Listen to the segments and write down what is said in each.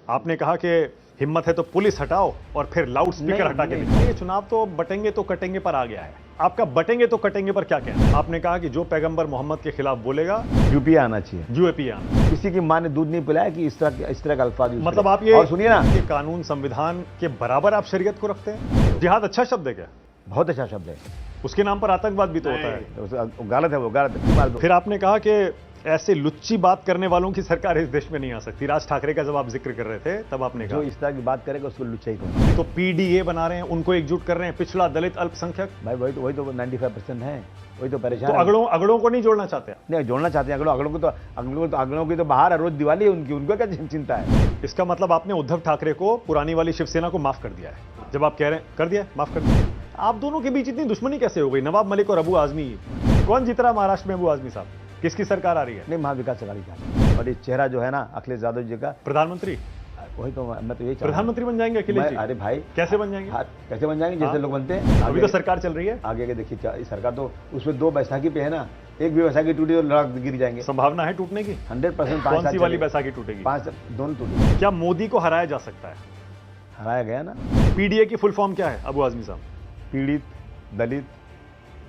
आपने कहा कि हिम्मत है तो पुलिस हटाओ और फिर लाउड स्पीकर हटा के दिखाओ। ये चुनाव तो बटेंगे तो कटेंगे पर आ गया है। आपका बटेंगे तो कटेंगे पर क्या कहना है? आपने कहा कि जो पैगंबर मोहम्मद के खिलाफ बोलेगा यूपी आना चाहिए। यूएपी आना। किसी की माँ ने दूध नहीं पिलाया कि इस तरह का अल्फाज यूज मतलब करें। आप ये और सुनिए ना, कि कानून संविधान के बराबर आप शरीयत को रखते हैं। जिहाद अच्छा शब्द है क्या? बहुत अच्छा शब्द है। उसके नाम पर आतंकवाद भी तो होता है। गलत है, वो गलत है। फिर आपने कहा कि ऐसे लुच्ची बात करने वालों की सरकार इस देश में नहीं आ सकती। राज ठाकरे का जब आप जिक्र कर रहे थे तब आपने कहा जो इस तरह की बात करेगा उसको लुच्चा ही कहूंगा। तो पीडीए बना रहे हैं, उनको एकजुट कर रहे हैं, पिछड़ा, दलित, अल्पसंख्यक। भाई वही तो 95% है, वही तो परेशान तो है। अगड़ों को नहीं जोड़ना चाहते? नहीं, जोड़ना चाहते हैं। अगड़ों की तो बाहर है, रोज दिवाली है उनकी, उनको क्या चिंता है। इसका मतलब आपने उद्धव ठाकरे को, पुरानी वाली शिवसेना को माफ कर दिया है। जब आप कह रहे हैं कर दिया, माफ कर दिया, आप दोनों के बीच इतनी दुश्मनी कैसे हो गई? नवाब मलिक और अबू आजमी, कौन जीत रहा महाराष्ट्र में? अबू आजमी साहब, किसकी सरकार आ रही है? नहीं, महाविकास अघाड़ी का। और ये चेहरा जो है ना अखिलेश यादव जी का, प्रधानमंत्री, वही तो मैं तो यही प्रधानमंत्री बन जाएंगे अखिलेश जी? अरे भाई, कैसे बन जाएंगे? कैसे बन जाएंगे? जैसे हाँ? लोग बनते हैं। अभी तो सरकार चल रही है। आगे के देखिए, क्या सरकार तो उसमें 2 बैसाखी पे है ना, एक भी बैसाखी टूटी तो लड़ाक गिर जाएंगे। संभावना है टूटने की? 100%। कौन सी वाली बैसाखी टूटेगी? 5 दोनों टूटेगी। क्या मोदी को हराया जा सकता है? हराया गया ना। पीडीए की फुल फॉर्म क्या है अबू आजमी साहब? पीड़ित, दलित,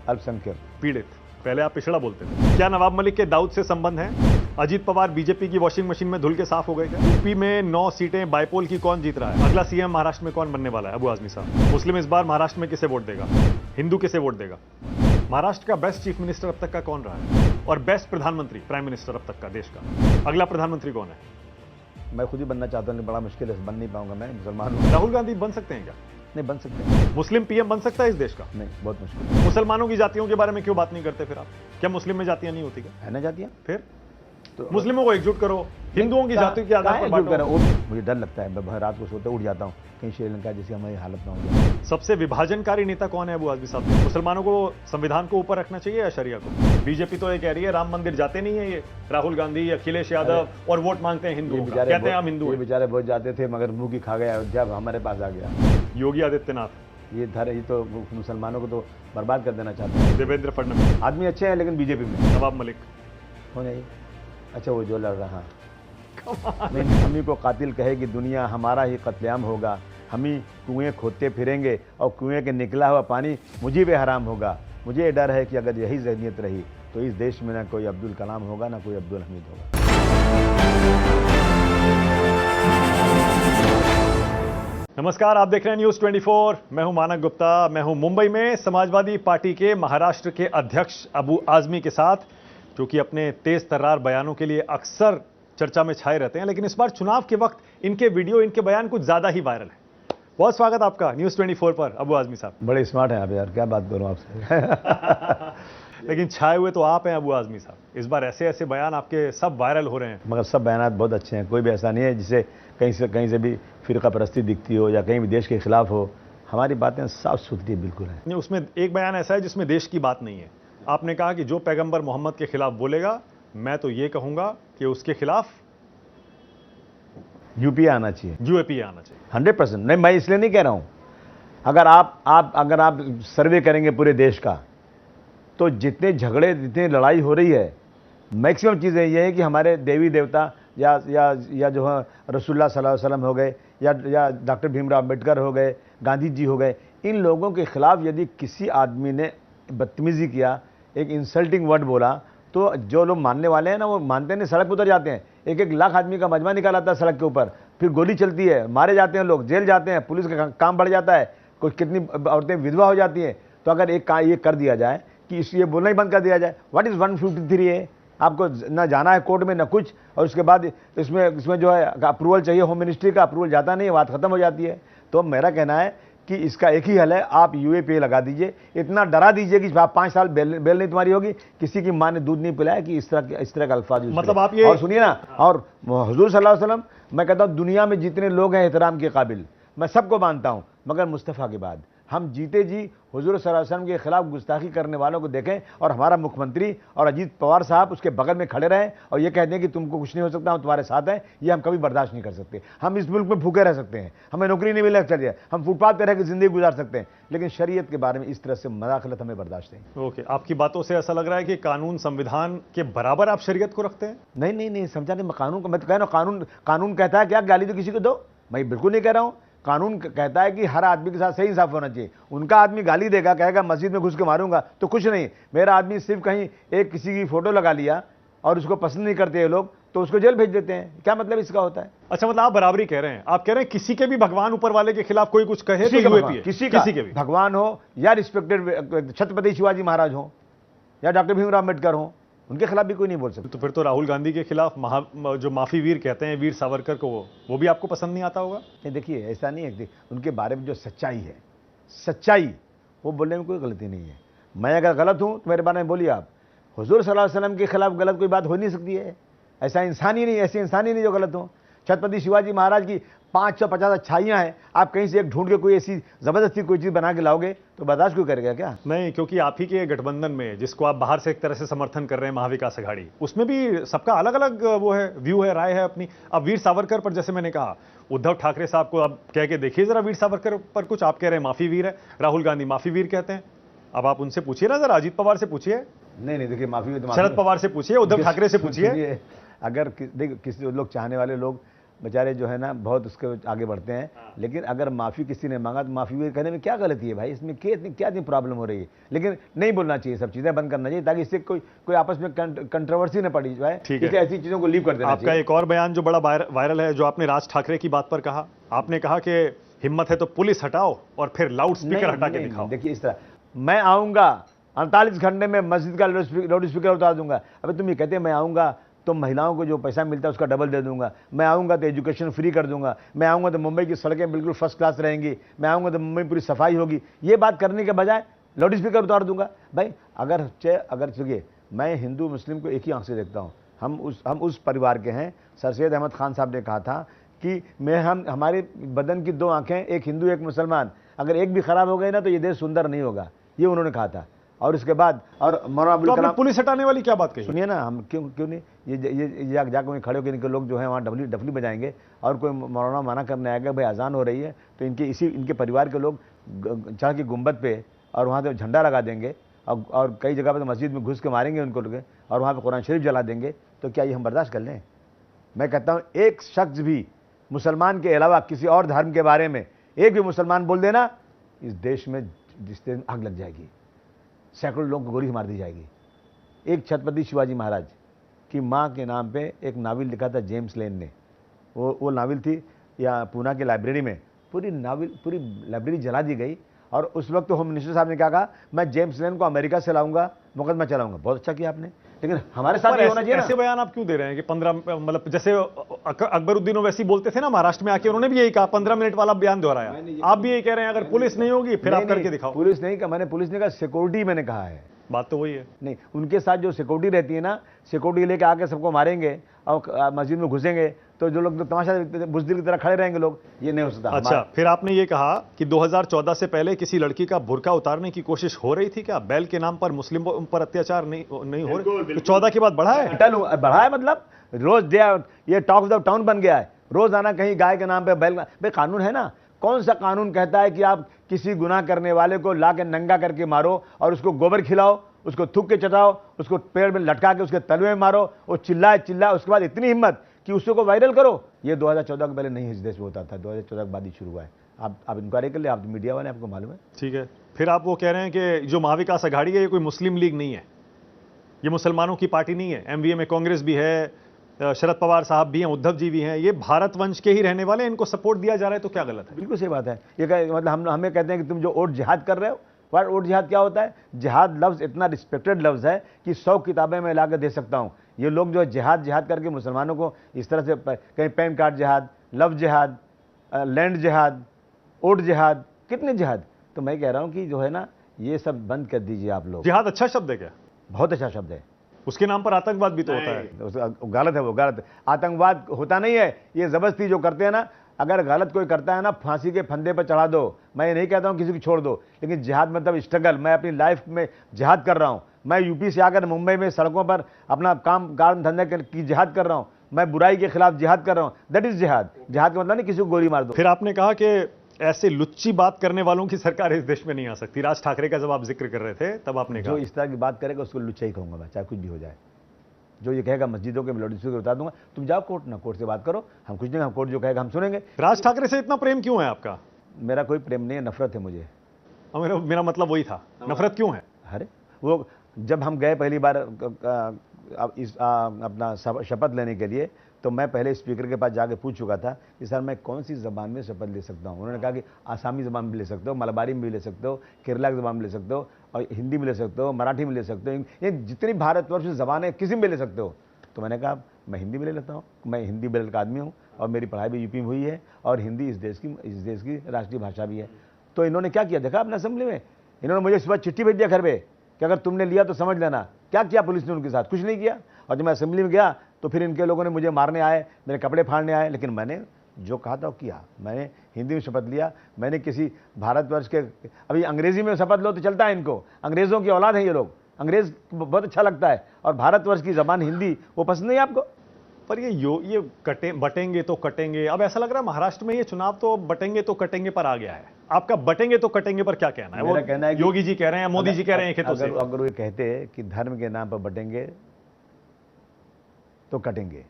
अल्पसंख्यक। पीड़ित, पहले आप पिछड़ा बोलते थे। क्या नवाब मलिक के दाऊद से संबंध है? अजीत पवार बीजेपी की वॉशिंग मशीन में धुल के साफ हो गए क्या? यूपी में 9 सीटें बाइपोल की कौन जीत रहा है? अगला सीएम महाराष्ट्र में कौन बनने वाला है? अबू आजमी साहब, मुस्लिम इस बार महाराष्ट्र में किसे वोट देगा? हिंदू किसे वोट देगा? महाराष्ट्र का बेस्ट चीफ मिनिस्टर अब तक का कौन रहा है? और बेस्ट प्रधानमंत्री, प्राइम मिनिस्टर अब तक का देश का अगला प्रधानमंत्री कौन है? मैं खुद ही बनना चाहता हूँ, बड़ा मुश्किल है, बन नहीं पाऊंगा। मैं मुसलमान हूँ। राहुल गांधी बन सकते हैं क्या? नहीं बन सकते हैं। मुस्लिम पीएम बन सकता है इस देश का? नहीं, बहुत मुश्किल है। मुसलमानों की जातियों के बारे में क्यों बात नहीं करते फिर आप? क्या मुस्लिम में जातियां नहीं होती क्या? है ना जातियाँ? फिर तो मुस्लिमों को एकजुट करो, हिंदुओं की जाति के आधार पर बांटो। मुझे डर लगता है, मैं रात को सोते उठ जाता हूँ, कहीं श्रीलंका जैसी हमारी हालत ना हो जाए। सबसे विभाजनकारी नेता कौन है अबू आजमी साहब? मुसलमानों को संविधान को ऊपर रखना चाहिए या शरिया को? बीजेपी तो ये कह रही है राम मंदिर जाते नहीं है ये राहुल गांधी, अखिलेश यादव, और वोट मांगते हैं हिंदुओं का, कहते हैं हम हिंदू हैं। बेचारे बहुत जाते थे, मगर मुंह की खा गया अयोध्या, हमारे पास आ गया। योगी आदित्यनाथ, ये तो मुसलमानों को तो बर्बाद कर देना चाहते हैं। देवेंद्र फडणवीस, आदमी अच्छे हैं लेकिन बीजेपी में। नवाब मलिक, हो नहीं, अच्छा वो जो लड़ रहा, हम ही को कातिल कहेगी दुनिया, हमारा ही कत्लेआम होगा। हम ही कुएं खोदते फिरेंगे और कुएं के निकला हुआ पानी मुझे पे हराम होगा। मुझे ये डर है कि अगर यही ज़हनियत रही तो इस देश में ना कोई अब्दुल कलाम होगा, ना कोई अब्दुल हमीद होगा। नमस्कार, आप देख रहे हैं न्यूज़ 24। मैं हूं मानक गुप्ता। मैं हूं मुंबई में समाजवादी पार्टी के महाराष्ट्र के अध्यक्ष अबू आजमी के साथ, जो कि अपने तेज तर्रार बयानों के लिए अक्सर चर्चा में छाए रहते हैं, लेकिन इस बार चुनाव के वक्त इनके वीडियो, इनके बयान कुछ ज्यादा ही वायरल है। बहुत स्वागत आपका न्यूज़ 24 पर अबू आजमी साहब। बड़े स्मार्ट हैं आप यार, क्या बात करूं आपसे। लेकिन छाए हुए तो आप हैं अबू आजमी साहब। इस बार ऐसे ऐसे बयान आपके सब वायरल हो रहे हैं। मगर सब बयानात बहुत अच्छे हैं, कोई भी ऐसा नहीं है जिसे कहीं से भी फिरका परस्ती दिखती हो या कहीं भी देश के खिलाफ हो। हमारी बातें साफ सुथरी बिल्कुल है। उसमें एक बयान ऐसा है जिसमें देश की बात नहीं है। आपने कहा कि जो पैगंबर मोहम्मद के खिलाफ बोलेगा, मैं तो ये कहूंगा कि उसके खिलाफ यूपी आना चाहिए, यूएपी आना चाहिए। 100%। नहीं, मैं इसलिए नहीं कह रहा हूं। अगर आप सर्वे करेंगे पूरे देश का, तो जितने झगड़े, जितनी लड़ाई हो रही है, मैक्सिमम चीज़ें ये है कि हमारे देवी देवता या जो है रसूलुल्लाह सल्लल्लाहु अलैहि वसल्लम हो गए, या डॉक्टर भीमराव अम्बेडकर हो गए, गांधी जी हो गए, इन लोगों के खिलाफ यदि किसी आदमी ने बदतमीजी किया, एक इंसल्टिंग वर्ड बोला, तो जो लोग मानने वाले हैं ना, वो मानते नहीं, सड़क पर उतर जाते हैं। 1-1 लाख आदमी का मजमा निकाल आता है सड़क के ऊपर, फिर गोली चलती है, मारे जाते हैं लोग, जेल जाते हैं, पुलिस का काम बढ़ जाता है, कुछ कितनी औरतें विधवा हो जाती हैं। तो अगर ये कर दिया जाए कि ये बोलना ही बंद कर दिया जाए, व्हाट इज़ 153 है, आपको ना जाना है कोर्ट में ना कुछ, और उसके बाद इसमें जो है अप्रूवल चाहिए, होम मिनिस्ट्री का अप्रूवल जाता नहीं है, बात खत्म हो जाती है। तो मेरा कहना है कि इसका एक ही हल है, आप यूएपीए लगा दीजिए, इतना डरा दीजिए कि आप 5 साल बेल नहीं तुम्हारी होगी। किसी की माँ ने दूध नहीं पिलाया कि इस तरह का अल्फाज यूज मतलब आप ये, और सुनिए ना, और हुजूर सल्लल्लाहु अलैहि वसल्लम, मैं कहता हूँ दुनिया में जितने लोग हैं एहतराम के काबिल, मैं सबको मानता हूँ, मगर मुस्तफ़ा के बाद हम जीते जी हुजूर सल्लल्लाहु अलैहि वसल्लम के खिलाफ गुस्ताखी करने वालों को देखें और हमारा मुख्यमंत्री और अजीत पवार साहब उसके बगल में खड़े रहें और ये कह दें कि तुमको कुछ नहीं हो सकता, हम तुम्हारे साथ हैं, ये हम कभी बर्दाश्त नहीं कर सकते। हम इस मुल्क में भूखे रह सकते हैं, हमें नौकरी नहीं मिले चलिए, हम फुटपाथ पर रह के जिंदगी गुजार सकते हैं, लेकिन शरीयत के बारे में इस तरह से मदाखलत हमें बर्दाश्त नहीं। ओके, आपकी बातों से ऐसा लग रहा है कि कानून संविधान के बराबर आप शरीयत को रखते हैं? नहीं नहीं नहीं, समझा नहीं, कानून को मैं तो कह रहा हूँ, कानून कहता है क्या गाली तो किसी को दो, मैं बिल्कुल नहीं कह रहा हूँ। कानून कहता है कि हर आदमी के साथ सही इंसाफ होना चाहिए। उनका आदमी गाली देगा, कहेगा मस्जिद में घुस के मारूंगा, तो कुछ नहीं। मेरा आदमी सिर्फ कहीं एक किसी की फोटो लगा लिया और उसको पसंद नहीं करते ये लोग, तो उसको जेल भेज देते हैं। क्या मतलब इसका होता है? अच्छा, मतलब आप बराबरी कह रहे हैं, आप कह रहे हैं किसी के भी भगवान ऊपर वाले के खिलाफ कोई कुछ कहे तो यूएपी है, किसी के भी भगवान हो या रिस्पेक्टेड छत्रपति शिवाजी महाराज हो या डॉक्टर भीमराव अम्बेडकर हो, उनके खिलाफ भी कोई नहीं बोल सकता। तो फिर तो राहुल गांधी के खिलाफ जो माफी वीर कहते हैं, वीर सावरकर को, वो भी आपको पसंद नहीं आता होगा? नहीं, देखिए ऐसा नहीं है, उनके बारे में जो सच्चाई है, सच्चाई वो बोलने में कोई गलती नहीं है। मैं अगर गलत हूं तो मेरे बारे में बोलिए आप। हुजूर सल्लल्लाहु अलैहि वसल्लम के खिलाफ गलत कोई बात हो नहीं सकती है। ऐसा इंसान ही नहीं, ऐसे इंसान ही नहीं जो गलत हो। छत्रपति शिवाजी महाराज की 550 अच्छाइयां हैं, आप कहीं से एक ढूंढ के कोई ऐसी जबरदस्ती कोई चीज बना के लाओगे तो बर्दाश्त क्यों करेगा क्या? नहीं, क्योंकि आप ही के गठबंधन में, जिसको आप बाहर से एक तरह से समर्थन कर रहे हैं, महाविकास अघाड़ी, उसमें भी सबका अलग अलग वो है, व्यू है, राय है अपनी। अब वीर सावरकर पर जैसे मैंने कहा, उद्धव ठाकरे साहब को अब कह के देखिए जरा वीर सावरकर पर कुछ। आप कह रहे हैं माफी वीर है, राहुल गांधी माफी वीर कहते हैं। अब आप उनसे पूछिए ना जरा, अजीत पवार से पूछिए। नहीं, देखिए माफी, शरद पवार से पूछिए, उद्धव ठाकरे से पूछिए। अगर देखिए किसी लोग चाहने वाले लोग बेचारे जो है ना बहुत उसके आगे बढ़ते हैं, लेकिन अगर माफी किसी ने मांगा तो माफी भी कहने में क्या गलती है भाई? इसमें क्या इतनी प्रॉब्लम हो रही है? लेकिन नहीं बोलना चाहिए, सब चीजें बंद करना चाहिए ताकि इससे कोई आपस में कंट्रोवर्सी न पड़ी जाए। ठीक है, ऐसी चीजों को लीव कर देना आपका एक और बयान जो बड़ा वायरल है, जो आपने राज ठाकरे की बात पर कहा, आपने कहा कि हिम्मत है तो पुलिस हटाओ और फिर लाउड स्पीकर हटा के दिखाओ। देखिए इस तरह मैं आऊंगा 48 घंटे में मस्जिद का लाउड स्पीकर उतार दूंगा। अबे तुम ये कहते हैं मैं आऊंगा तो महिलाओं को जो पैसा मिलता है उसका डबल दे दूंगा, मैं आऊंगा तो एजुकेशन फ्री कर दूंगा, मैं आऊंगा तो मुंबई की सड़कें बिल्कुल फर्स्ट क्लास रहेंगी, मैं आऊंगा तो मुंबई पूरी सफाई होगी। ये बात करने के बजाय लाउड स्पीकर उतार दूंगा। भाई अगर चलिए, मैं हिंदू मुस्लिम को एक ही आंख से देखता हूँ। हम उस परिवार के हैं। सर सैयद अहमद खान साहब ने कहा था कि हमारे बदन की 2 आंखें, एक हिंदू एक मुसलमान, अगर एक भी खराब हो गई ना तो ये देश सुंदर नहीं होगा, ये उन्होंने कहा था। और उसके बाद और मौलाना अब्दुल कलाम, पुलिस हटाने वाली क्या बात कही? सुनिए ना, हम क्यों नहीं, ये जाकर वहीं खड़े होकर लोग जो है वहाँ डफली बजाएंगे और कोई मौलाना मना करने आएगा भाई अजान हो रही है, तो इनके परिवार के लोग चढ़ के गुम्बद पे और वहाँ पे झंडा लगा देंगे और कई जगह पर तो मस्जिद में घुस के मारेंगे उनको लोग, और वहाँ पर कुरान शरीफ जला देंगे। तो क्या ये हम बर्दाश्त कर लें? मैं कहता हूँ एक शख्स भी मुसलमान के अलावा किसी और धर्म के बारे में एक भी मुसलमान बोल देना, इस देश में जिस दिन आग लग जाएगी, सैकड़ों लोगों को गोली मार दी जाएगी। एक छत्रपति शिवाजी महाराज की माँ के नाम पे एक नावल लिखा था जेम्स लेन ने, वो नावल थी या पूना के लाइब्रेरी में, पूरी लाइब्रेरी जला दी गई। और उस वक्त तो होम मिनिस्टर साहब ने क्या कहा, मैं जेम्स लेन को अमेरिका से लाऊंगा, मुकदमा चलाऊंगा। बहुत अच्छा किया आपने, लेकिन हमारे साथ ये होना चाहिए। ऐसे बयान आप क्यों दे रहे हैं कि 15, मतलब जैसे अकबरुद्दीन ओवैसी बोलते थे ना महाराष्ट्र में आके, उन्होंने भी यही कहा, 15 मिनट वाला बयान दोहराया। आप भी यही कह रहे हैं अगर पुलिस नहीं होगी फिर आप करके दिखाओ। पुलिस नहीं कहा मैंने, पुलिस ने कहा सिक्योरिटी, मैंने कहा है। बात तो वही है। नहीं, उनके साथ जो सिक्योरिटी रहती है ना, सिक्योरिटी लेके आके सबको मारेंगे और मस्जिद में घुसेंगे तो जो लोग तमाशा बुज़दिल की तरह खड़े रहेंगे लोग, ये नहीं हो सकता। अच्छा, फिर आपने ये कहा कि 2014 से पहले किसी लड़की का बुर्का उतारने की कोशिश हो रही थी क्या? बैल के नाम पर मुस्लिम पर अत्याचार नहीं हो रही? 14 के बाद बढ़ा है? बढ़ा है, मतलब रोज ये टॉक ऑफ द टाउन बन गया है। रोज आना कहीं गाय के नाम पे बैल। भाई कानून है ना, कौन सा कानून कहता है कि आप किसी गुनाह करने वाले को ला के नंगा करके मारो और उसको गोबर खिलाओ, उसको थूक के चटाओ, उसको पेड़ में लटका के उसके तलवे में मारो, वो चिल्लाए, उसके बाद इतनी हिम्मत कि उसको वायरल करो? ये 2014 के पहले नहीं इस देश में होता था, 2014 के बाद ही शुरू हुआ है। आप इंक्वायरी कर ले, आप तो मीडिया वाले, आपको मालूम है। ठीक है, फिर आप वो कह रहे हैं कि जो महाविकास अघाड़ी है ये कोई मुस्लिम लीग नहीं है, ये मुसलमानों की पार्टी नहीं है। एमवीए में कांग्रेस भी है, शरद पवार साहब भी हैं, उद्धव जी भी हैं, ये भारत वंश के ही रहने वाले हैं, इनको सपोर्ट दिया जा रहा है, तो क्या गलत है? बिल्कुल सही बात है। ये मतलब हमें कहते हैं कि तुम जो ओट जिहाद कर रहे हो, ओट जिहाद क्या होता है? जिहाद लफ्ज़ इतना रिस्पेक्टेड लफ्ज़ है कि 100 किताबें मैं ला कर दे सकता हूँ। ये लोग जो जिहाद करके मुसलमानों को इस तरह से, कहीं पैन कार्ड जिहाद, लव जिहाद, लैंड जिहाद, ओट जिहाद, कितने जिहाद। तो मैं कह रहा हूँ कि जो है ना, ये सब बंद कर दीजिए आप लोग। जिहाद अच्छा शब्द है क्या? बहुत अच्छा शब्द है। उसके नाम पर आतंकवाद भी तो होता है। गलत है, वो गलत है। आतंकवाद होता नहीं है, ये जबरदस्ती जो करते हैं ना, अगर गलत कोई करता है ना, फांसी के फंदे पर चढ़ा दो। मैं ये नहीं कहता हूँ किसी को छोड़ दो, लेकिन जिहाद मतलब स्ट्रगल। मैं अपनी लाइफ में जिहाद कर रहा हूँ। मैं यूपी से आकर मुंबई में सड़कों पर अपना काम धंधे की जिहाद कर रहा हूँ। मैं बुराई के खिलाफ जिहाद कर रहा हूँ। दैट इज जिहाद। जिहाद का मतलब नहीं किसी को गोली मार दो। फिर आपने कहा कि ऐसे लुच्ची बात करने वालों की सरकार इस देश में नहीं आ सकती। राज ठाकरे का जब आप जिक्र कर रहे थे तब आपने कहा जो इस तरह की बात करेगा उसको लुच्चा ही कहूंगा मैं, चाहे कुछ भी हो जाए। जो ये कहेगा मस्जिदों के लाउडस्पीकर को बता दूंगा, तुम जाओ कोर्ट ना, कोर्ट से बात करो, हम कुछ नहीं, हम कोर्ट जो कहेगा हम सुनेंगे। राज ठाकरे से इतना प्रेम क्यों है आपका? मेरा कोई प्रेम नहीं है, नफरत है मुझे। मेरा मतलब वही था, नफरत क्यों है? अरे वो जब हम गए पहली बार अपना शपथ लेने के लिए, तो मैं पहले स्पीकर के पास जाके पूछ चुका था कि सर मैं कौन सी ज़बान में शपथ ले सकता हूँ। उन्होंने कहा कि आसामी ज़बान में ले सकते हो, मलबारी में भी ले सकते हो, केरला की ज़बान में ले सकते हो, और हिंदी में ले सकते हो, मराठी में ले सकते हो, ये जितनी भारतवर्ष की ज़बान है किसी में भी ले सकते हो। तो मैंने कहा मैं हिंदी में ले लेता हूँ। मैं हिंदी बेल्ट का आदमी हूँ और मेरी पढ़ाई भी यूपी में हुई है, और हिंदी इस देश की राष्ट्रीय भाषा भी है। तो इन्होंने क्या किया देखा अपने असेंबली में, इन्होंने मुझे सुबह चिट्ठी भेज दिया घर पे कि अगर तुमने लिया तो समझ लेना। क्या किया पुलिस ने उनके साथ? कुछ नहीं किया। और जब मैं असेंबली में गया तो फिर इनके लोगों ने मुझे मारने आए, मेरे कपड़े फाड़ने आए, लेकिन मैंने जो कहा था वो किया। मैंने हिंदी में शपथ लिया। मैंने किसी भारतवर्ष के, अभी अंग्रेजी में शपथ लो तो चलता है इनको, अंग्रेजों की औलाद है ये लोग, अंग्रेज बहुत अच्छा लगता है, और भारतवर्ष की जबान हिंदी वो पसंद नहीं है आपको। पर ये बटेंगे तो कटेंगे, अब ऐसा लग रहा है महाराष्ट्र में ये चुनाव तो बटेंगे तो कटेंगे पर आ गया है। आपका बटेंगे तो कटेंगे पर क्या कहना है? मेरा कहना है कि योगी जी कह रहे हैं, मोदी जी कह रहे हैं खेतों से। अगर वो कहते कि धर्म के नाम पर बटेंगे तो कटेंगे,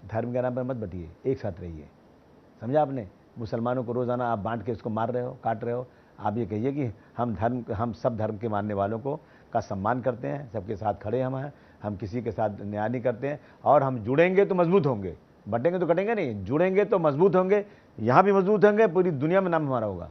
धर्म के नाम पर मत बटिए, एक साथ रहिए। समझा आपने? मुसलमानों को रोजाना आप बांट के इसको मार रहे हो, काट रहे हो। आप ये कहिए कि हम सब धर्म के मानने वालों को का सम्मान करते हैं, सबके साथ खड़े हम किसी के साथ न्याय नहीं करते हैं, और हम जुड़ेंगे तो मजबूत होंगे, बटेंगे तो कटेंगे नहीं, जुड़ेंगे तो मजबूत होंगे, यहाँ भी मजबूत होंगे, पूरी दुनिया में नाम हमारा होगा।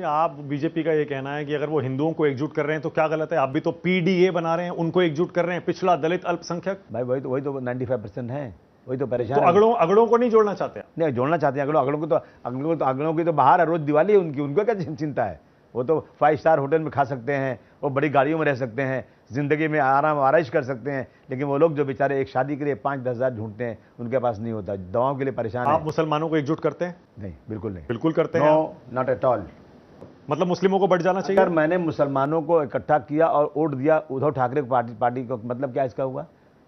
आप बीजेपी का ये कहना है कि अगर वो हिंदुओं को एकजुट कर रहे हैं तो क्या गलत है? आप भी तो पीडीए बना रहे हैं, उनको एकजुट कर रहे हैं, पिछड़ा, दलित, अल्पसंख्यक। भाई वही तो 95% है, वही तो परेशान तो है। अगड़ों को नहीं जोड़ना चाहते? नहीं, जोड़ना चाहते हैं अगड़ों की तो बाहर है, रोज दिवाली है उनकी, उनको क्या चिंता है? वो तो 5 स्टार होटल में खा सकते हैं, वो बड़ी गाड़ियों में रह सकते हैं, जिंदगी में आराम आराइश कर सकते हैं, लेकिन वो लोग जो बेचारे एक शादी के लिए 5-10 हज़ार ढूंढते हैं, उनके पास नहीं होता, दवाओं के लिए परेशान है। आप मुसलमानों को एकजुट करते हैं? नहीं, बिल्कुल नहीं। बिल्कुल करते हैं? No, not at all. मतलब मुस्लिमों को बढ़ जाना चाहिए? अगर मैंने मुसलमानों को इकट्ठा किया और वोट दिया उद्धव ठाकरे पार्टी को, मतलब क्या इसका हुआ?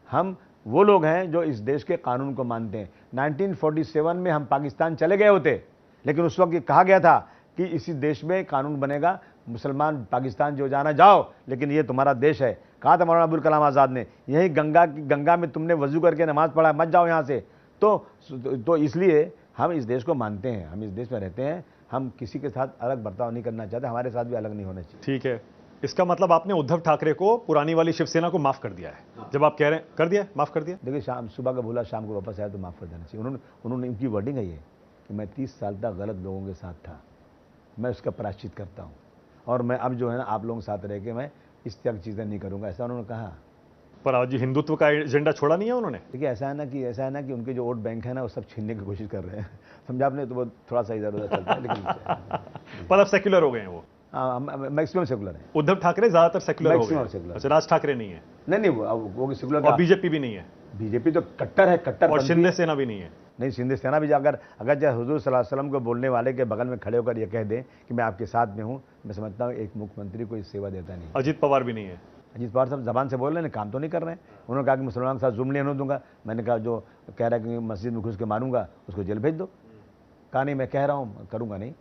हम वो लोग हैं जो इस देश के कानून को मानते हैं। 1947 में हम पाकिस्तान चले गए होते, लेकिन उस वक्त ये कहा गया था कि इसी देश में कानून बनेगा, मुसलमान पाकिस्तान जो जाना जाओ, लेकिन ये तुम्हारा देश है। कहा था मौलाना अबुल कलाम आज़ाद ने, यही गंगा में तुमने वजू करके नमाज पढ़ा, मत जाओ यहाँ से। तो इसलिए हम इस देश को मानते हैं, हम इस देश में रहते हैं, हम किसी के साथ अलग बर्ताव नहीं करना चाहते, हमारे साथ भी अलग नहीं होना चाहिए। ठीक है, इसका मतलब आपने उद्धव ठाकरे को, पुरानी वाली शिवसेना को माफ कर दिया है। जब आप कह रहे हैं कर दिया, माफ कर दिया। देखिए, शाम सुबह का भूला शाम को वापस आया तो माफ कर देना चाहिए। उन्होंने इनकी वर्डिंग है ये कि मैं 30 साल तक गलत लोगों के साथ था, मैं उसका प्रायश्चित करता हूँ, और मैं अब जो है ना आप लोगों के साथ रह के मैं इस तरह की चीज़ें नहीं करूँगा, ऐसा उन्होंने कहा। पर आज हिंदुत्व का एजेंडा छोड़ा नहीं है उन्होंने। देखिए, ऐसा है ना कि उनके जो वोट बैंक है ना वो सब छीनने की कोशिश कर रहे हैं। समझा आपने? तो वो थोड़ा सा इधर उधर चलता है, लेकिन पर अब सेक्युलर हो गए हैं वो। मैक्सिमम सेकुलर है। उद्धव ठाकरे ज्यादातर सेक्युलर हो Maximum गए। secular। अच्छा, राज ठाकरे नहीं है? नहीं, वो सेकुलर, और बीजेपी भी नहीं है? बीजेपी तो कट्टर है, कट्टर। और शिंदे सेना भी नहीं है? नहीं, शिंदे सेना भी अगर चाहे हुजूर सल्लल्लाहु अलैहि वसल्लम को बोलने वाले के बगल में खड़े होकर ये कह दें कि मैं आपके साथ में हूँ, मैं समझता हूँ एक मुख्यमंत्री को सेवा देता नहीं। अजीत पवार भी नहीं है? अजीत पवार साहब जबान से बोल रहे हैं, काम तो नहीं कर रहे हैं। उन्होंने कहा कि मुसलमान के साथ जुल्म नहीं होने दूंगा। मैंने कहा जो कह रहा है कि मस्जिद में घुस के मारूंगा उसको जेल भेज दो। कहा नहीं, मैं कह रहा हूँ करूँगा नहीं।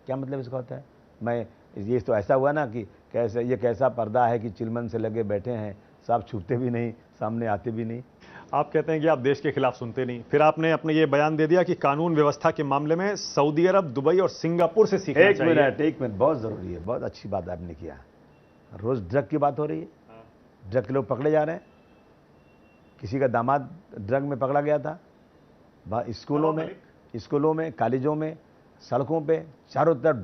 क्या मतलब इसका होता है? मैं ये तो ऐसा हुआ ना कि कैसा पर्दा है कि चिलमन से लगे बैठे हैं, साफ छुपते भी नहीं, सामने आते भी नहीं। आप कहते हैं कि आप देश के खिलाफ सुनते नहीं, फिर आपने अपने ये बयान दे दिया कि कानून व्यवस्था के मामले में सऊदी अरब, दुबई और सिंगापुर से सीखना चाहिए। एक मिनट, बहुत जरूरी है, बहुत अच्छी बात आपने किया। रोज ड्रग की बात हो रही है, ड्रग के लोग पकड़े जा रहे हैं। किसी का दामाद ड्रग में पकड़ा गया था, स्कूलों में, कॉलेजों में, सड़कों पे चारों तरफ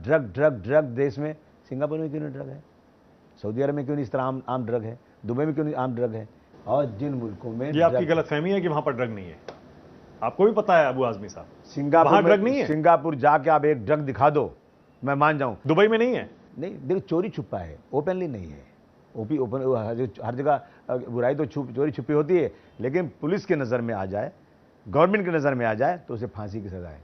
ड्रग। देश में सिंगापुर में क्यों नहीं ड्रग है? सऊदी अरब में क्यों नहीं इस तरह आम ड्रग है? दुबई में क्यों नहीं आम ड्रग है? और जिन मुल्कों में ये आपकी गलतफहमी है कि वहां पर ड्रग नहीं है। आपको भी पता है अबू आजमी साहब, सिंगापुर वहां में ड्रग नहीं है। सिंगापुर जाके आप एक ड्रग दिखा दो, मैं मान जाऊं। दुबई में नहीं है? नहीं, देखो चोरी छुपा है, ओपनली नहीं है। ओपन हर जगह बुराई तो चोरी छुपी होती है, लेकिन पुलिस की नज़र में आ जाए, गवर्नमेंट की नज़र में आ जाए तो उसे फांसी की सजा है।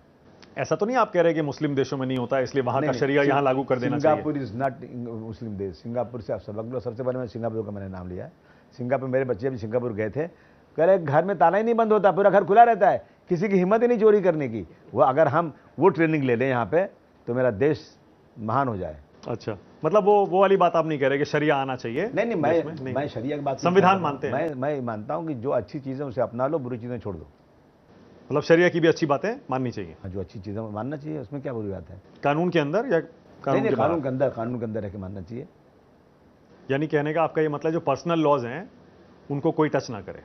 ऐसा तो नहीं आप कह रहे कि मुस्लिम देशों में नहीं होता इसलिए वहां का नहीं, शरिया यहाँ लागू कर देना चाहिए? सिंगापुर इज नॉट मुस्लिम देश। सिंगापुर से आप सबसे पहले मैं सिंगापुर का मैंने नाम लिया है। सिंगापुर, मेरे बच्चे भी सिंगापुर गए थे, कह रहे घर में ताला ही नहीं बंद होता, पूरा घर खुला रहता है, किसी की हिम्मत ही नहीं चोरी करने की। वो अगर हम वो ट्रेनिंग ले लें यहाँ पे तो मेरा देश महान हो जाए। अच्छा, मतलब वो वाली बात आप नहीं कह रहे कि शरिया आना चाहिए? नहीं, मैं शरिया की बात संविधान मानते हैं? मैं मानता हूँ कि जो अच्छी चीज़ें उसे अपना लो, बुरी चीज़ें छोड़ दो। मतलब शरिया की भी अच्छी बातें माननी चाहिए? हाँ, जो अच्छी चीज़ें मानना चाहिए, उसमें क्या बुरी बात है? कानून के अंदर या कानून के बाहर? कानून के अंदर रह के मानना चाहिए। यानी कहने का आपका ये मतलब जो पर्सनल लॉज हैं उनको कोई टच ना करे,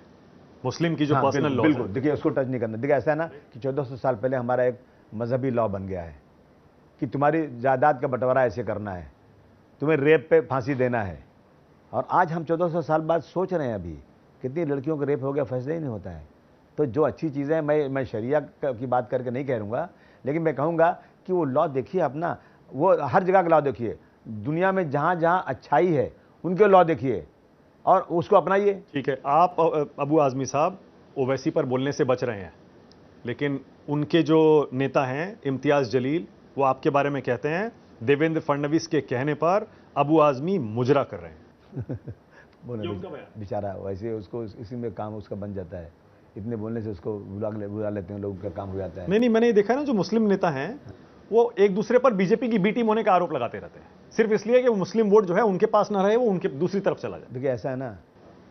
मुस्लिम की जो हाँ, पर्सनल लॉ बिल्कुल, देखिए उसको टच नहीं करना। देखिए ऐसा है ना कि 1400 साल पहले हमारा एक मजहबी लॉ बन गया है कि तुम्हारी जायदाद का बंटवारा ऐसे करना है, तुम्हें रेप पे फांसी देना है। और आज हम 1400 साल बाद सोच रहे हैं, अभी कितनी लड़कियों का रेप हो गया, फैसला ही नहीं होता है। तो जो अच्छी चीज़ें हैं, मैं शरिया की बात करके नहीं कह रहूँगा, लेकिन मैं कहूँगा कि वो लॉ देखिए अपना, वो हर जगह का लॉ देखिए, दुनिया में जहाँ जहाँ अच्छाई है उनके लॉ देखिए और उसको अपनाइए। ठीक है, आप अबू आज़मी साहब ओवैसी पर बोलने से बच रहे हैं, लेकिन उनके जो नेता हैं इम्तियाज़ जलील, वो आपके बारे में कहते हैं देवेंद्र फडणवीस के कहने पर अबू आज़मी मुजरा कर रहे हैं। बोले बेचारा, वैसे उसको इसी में काम उसका बन जाता है, इतने बोलने से उसको बुला लेते हैं, लोगों का काम हो जाता है। नहीं, मैंने ये देखा ना, जो मुस्लिम नेता हैं वो एक दूसरे पर बीजेपी की बी टीम होने का आरोप लगाते रहते हैं, सिर्फ इसलिए कि वो मुस्लिम वोट जो है उनके पास ना रहे, वो उनके दूसरी तरफ चला जाए। देखिए ऐसा है ना,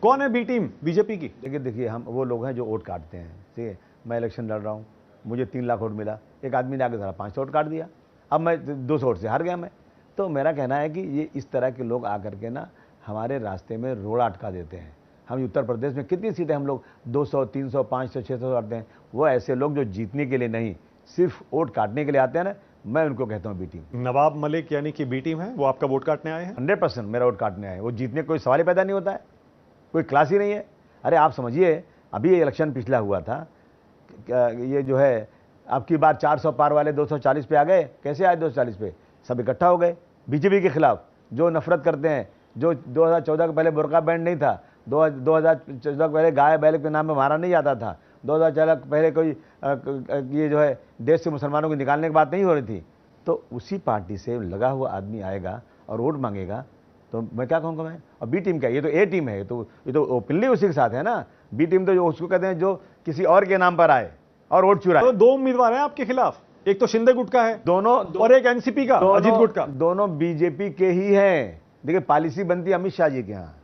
कौन है बी टीम बीजेपी की? देखिए हम वो लोग हैं जो वोट काटते हैं। ठीक है, मैं इलेक्शन लड़ रहा हूँ, मुझे 3 लाख वोट मिला, एक आदमी ने आगे धरा 500 वोट काट दिया, अब मैं 200 वोट से हार गया मैं। तो मेरा कहना है कि ये इस तरह के लोग आकर के ना हमारे रास्ते में रोड़ा अटका देते हैं। हम उत्तर प्रदेश में कितनी सीटें हम लोग 200, 300, 500, 600 आते हैं। वो ऐसे लोग जो जीतने के लिए नहीं, सिर्फ वोट काटने के लिए आते हैं ना, मैं उनको कहता हूँ बी टीम। नवाब मलिक यानी कि बी टीम है, वो आपका वोट काटने आए हैं? 100% मेरा वोट काटने आए। वो जीतने का कोई सवाल ही पैदा नहीं होता है, कोई क्लास ही नहीं है। अरे आप समझिए, अभी ये इलेक्शन पिछला हुआ था, ये जो है आपकी बार 400 पार वाले 240 पे आ गए। कैसे आए 240 पे? सब इकट्ठा हो गए बीजेपी के खिलाफ, जो नफरत करते हैं, जो 2014 के पहले बुर्का बैंड नहीं था, 2014 के पहले गाय बैल के नाम में मारा नहीं जाता था, 2014 के पहले कोई ये जो है देश से मुसलमानों को निकालने की बात नहीं हो रही थी। तो उसी पार्टी से लगा हुआ आदमी आएगा और वोट मांगेगा, तो मैं क्या कहूँगा मैं? और बी टीम क्या, ये तो ए टीम है, ये तो ओपनली उसी के साथ है ना। बी टीम तो जो उसको कहते हैं जो किसी और के नाम पर आए और वोट चुराए। तो 2 उम्मीदवार हैं आपके खिलाफ, एक तो शिंदे गुट का है दोनों, और एक एनसीपी का अजीत गुट का। दोनों बीजेपी के ही हैं। देखिए पॉलिसी बनती है अमित शाह जी के यहाँ,